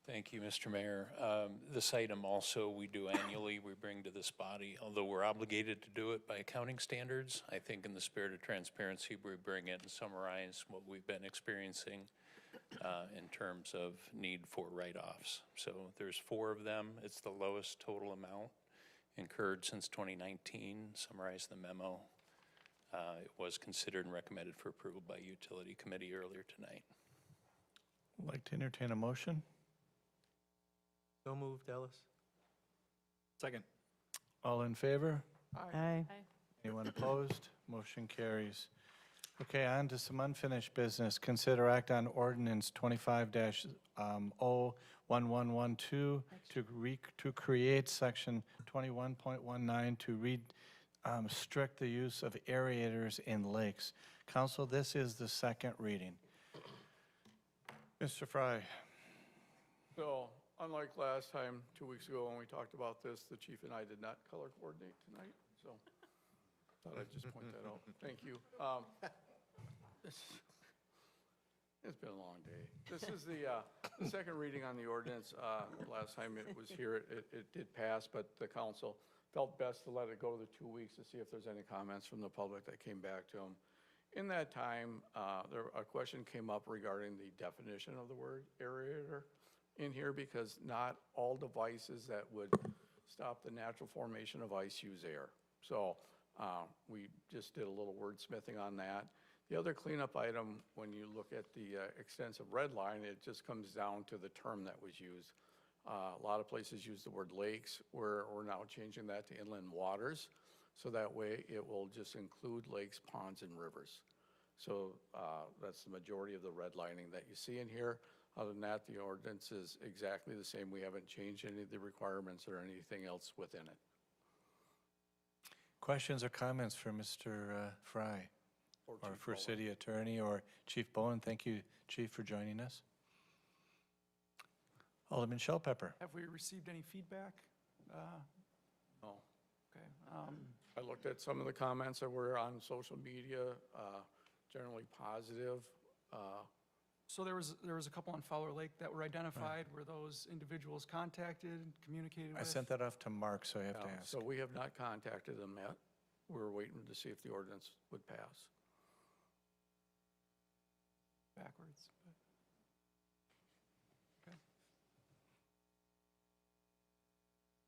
Thank you, Mr. Mayor. This item also we do annually, we bring to this body, although we're obligated to do it by accounting standards. I think in the spirit of transparency, we bring it and summarize what we've been experiencing in terms of need for write-offs. So there's 4 of them. It's the lowest total amount incurred since 2019, summarize the memo. It was considered and recommended for approval by Utility Committee earlier tonight.
Like to entertain a motion?
So moved, Ellis.
Second. All in favor?
Aye.
Anyone opposed? Motion carries. Okay, on to some unfinished business. Consider act on ordinance 25-01112 to create section 21.19 to restrict the use of aerators in lakes. Council, this is the second reading. Mr. Fry.
So, unlike last time, 2 weeks ago when we talked about this, the chief and I did not color coordinate tonight, so thought I'd just point that out. Thank you. It's been a long day. This is the second reading on the ordinance. Last time it was here, it did pass, but the council felt best to let it go the 2 weeks to see if there's any comments from the public that came back to them. In that time, a question came up regarding the definition of the word aerator in here, because not all devices that would stop the natural formation of ice use air. So we just did a little wordsmithing on that. The other cleanup item, when you look at the extensive red line, it just comes down to the term that was used. A lot of places use the word lakes, where we're now changing that to inland waters. So that way it will just include lakes, ponds, and rivers. So that's the majority of the redlining that you see in here. Other than that, the ordinance is exactly the same. We haven't changed any of the requirements or anything else within it.
Questions or comments for Mr. Fry? Or for City Attorney or Chief Bowen? Thank you, Chief, for joining us. Alderman Shellpepper.
Have we received any feedback? No. Okay. I looked at some of the comments that were on social media, generally positive. So there was a couple on Fowler Lake that were identified. Were those individuals contacted, communicated with?
I sent that off to Mark, so I have to ask.
So we have not contacted them yet. We're waiting to see if the ordinance would pass. Backwards. Okay.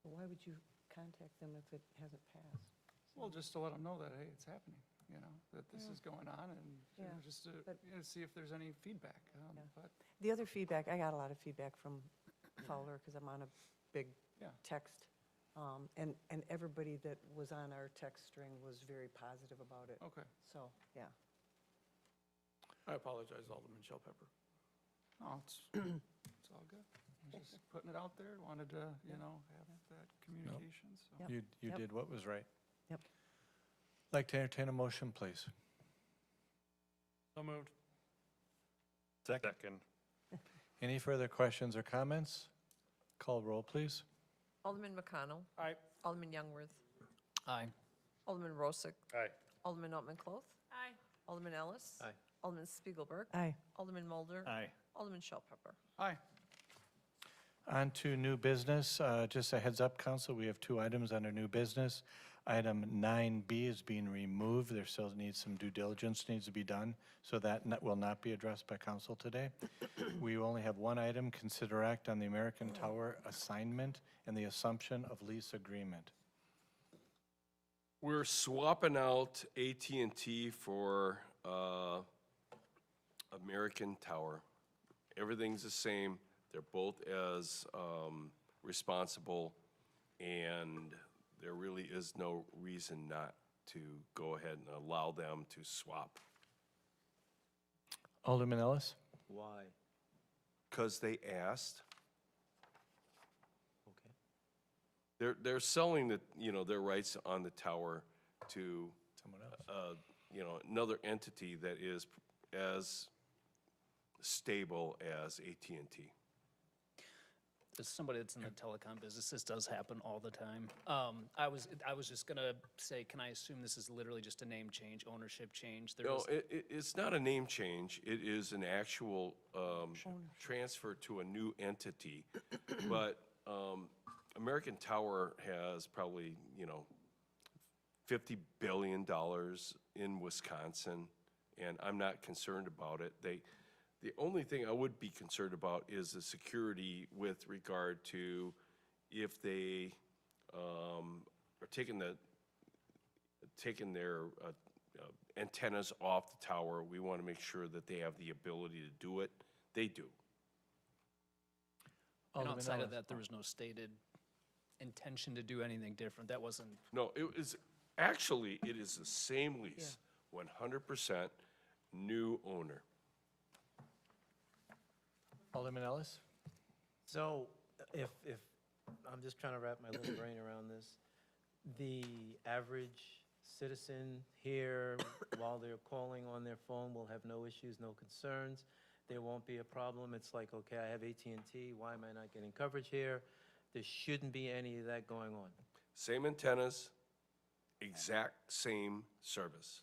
Why would you contact them if it hasn't passed?
Well, just to let them know that, hey, it's happening, you know, that this is going on, and you know,
Yeah,
just to see if there's any feedback. But
The other feedback, I got a lot of feedback from Fowler because I'm on a big
Yeah.
text. And everybody that was on our text string was very positive about it.
Okay.
So, yeah.
I apologize, Alderman Shellpepper. No, it's all good. I'm just putting it out there. Wanted to, you know, have that communication. So.
Yep.
You did what was right.
Yep.
Like to entertain a motion, please.
So moved. Second.
Any further questions or comments? Call roll, please.
Alderman McConnell.
Aye.
Alderman Youngworth.
Aye.
Alderman Rosick.
Aye.
Alderman Altman Cloth.
Aye.
Alderman Ellis.
Aye.
Alderman Spiegelberg.
Aye.
Alderman Mulder.
Aye.
Alderman Shellpepper.
Aye.
On to new business. Just a heads up, council, we have 2 items under new business. Item 9B is being removed. There still needs some due diligence needs to be done, so that will not be addressed by council today. We only have 1 item, consider act on the American Tower assignment and the assumption of lease agreement.
We're swapping out AT&T for American Tower. Everything's the same. They're both as responsible, and there really is no reason not to go ahead and allow them to swap.
Alderman Ellis?
Why?
Because they asked.
Okay.
They're selling the, their rights on the tower to
Someone else.
another entity that is as stable as AT&T.
As somebody that's in the telecom business, this does happen all the time. I was just gonna say, can I assume this is literally just a name change, ownership change? There
No,
was-
it's not a name change. It is an actual transfer to a new entity. But American Tower has probably, $50 billion in Wisconsin, and I'm not concerned about it. The only thing I would be concerned about is the security with regard to if they are taking their antennas off the tower. We want to make sure that they have the ability to do it. They do.
And
Alderman
outside of
Ellis.
that, there was no stated intention to do anything different. That wasn't,
No, it is the same lease, 100% new owner.
Alderman Ellis?
So if, I'm just trying to wrap my little brain around this, the average citizen here, while they're calling on their phone, will have no issues, no concerns. There won't be a problem. It's like, okay, I have AT&T, why am I not getting coverage here? There shouldn't be any of that going on.
Same antennas, exact same service,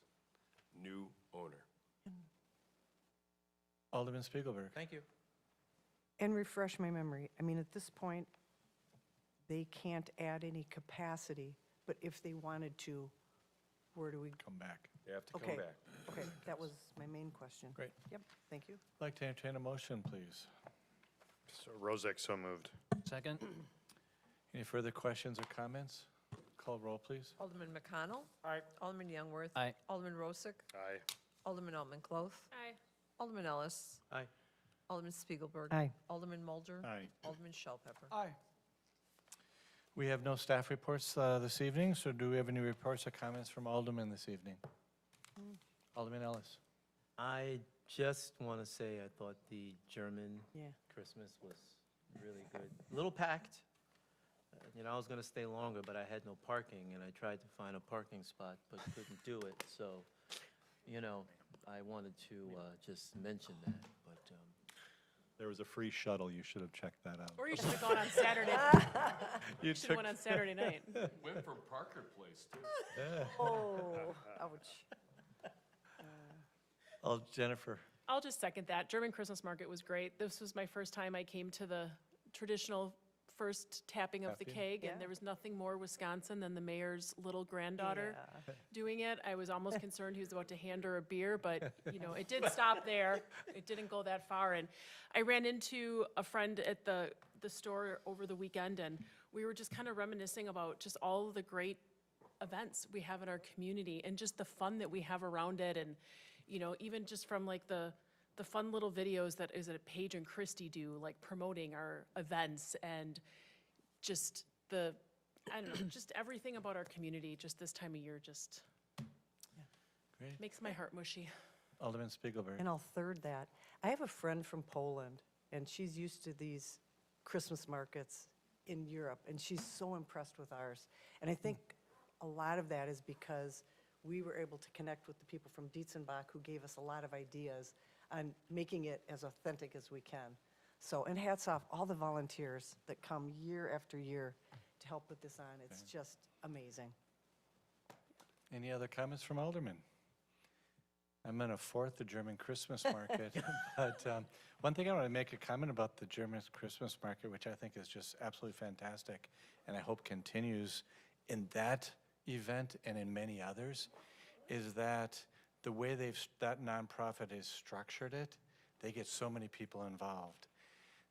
new owner.
Alderman Spiegelberg?
Thank you.
And refresh my memory, I mean, at this point, they can't add any capacity, but if they wanted to, where do we?
Come back.
They have to come
Okay.
back.
Okay, that was my main question.
Great.
Yep, thank you.
I'd like to entertain a motion, please.
So Rozak, so moved.
second?
Any further questions or comments? Call roll, please.
Alderman McConnell. Aye. Alderman Youngworth.
Aye.
Alderman Rozak.
Aye.
Alderman Altman Cloth.
Aye.
Alderman Ellis.
Aye.
Alderman Spiegelberg.
Aye.
Alderman Mulder.
Aye.
Alderman Shell Pepper.
Aye.
We have no staff reports this evening, so do we have any reports or comments from Alderman this evening? Alderman Ellis?
I just want to say I thought the German
Yeah.
Christmas was really good. A little packed. I was going to stay longer, but I had no parking, and I tried to find a parking spot, but couldn't do it. So, I wanted to just mention that, but
There was a free shuttle. You should have checked that out.
Or you should have gone on Saturday.
You
Should have went on Saturday night.
Went from Parker Place, too.
Oh, ouch.
Oh, Jennifer?
I'll just second that. German Christmas market was great. This was my first time I came to the traditional first tapping of the
Tapping.
keg,
Yeah.
and there was nothing more Wisconsin than the mayor's little granddaughter doing it. I was almost concerned he was about to hand her a beer, but, it did stop there. It didn't go that far. And I ran into a friend at the store over the weekend, and we were just kind of reminiscing about just all of the great events we have in our community and just the fun that we have around it. And, even just from like the fun little videos that Paige and Christy do, like promoting our events and just just everything about our community, just this time of year, just
Great.
makes my heart mushy.
Alderman Spiegelberg?
And I'll third that. I have a friend from Poland, and she's used to these Christmas markets in Europe, and she's so impressed with ours. And I think a lot of that is because we were able to connect with the people from Dietzenbach who gave us a lot of ideas on making it as authentic as we can. So, and hats off all the volunteers that come year after year to help put this on. It's just amazing.
Any other comments from Alderman? I'm going to fourth the German Christmas market. But one thing I want to make a comment about the German Christmas market, which I think is just absolutely fantastic, and I hope continues in that event and in many others, is that the way that nonprofit has structured it, they get so many people involved.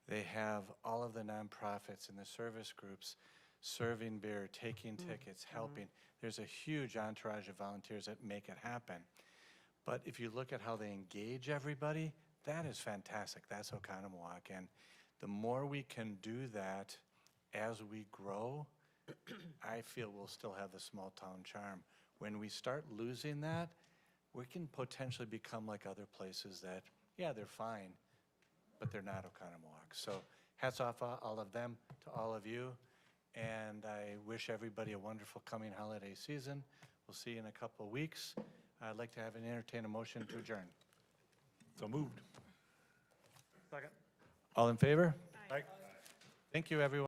They have all of the nonprofits and the service groups serving beer, taking tickets, helping. There's a huge entourage of volunteers that make it happen. But if you look at how they engage everybody, that is fantastic. That's Oconomowoc. And the more we can do that as we grow, I feel we'll still have the small town charm. When we start losing that, we can potentially become like other places that, yeah, they're fine, but they're not Oconomowoc. So hats off all of them to all of you. And I wish everybody a wonderful coming holiday season. We'll see you in a couple of weeks. I'd like to have an entertain a motion to adjourn.
So moved.
Second.
All in favor? Aye. Thank you, everyone.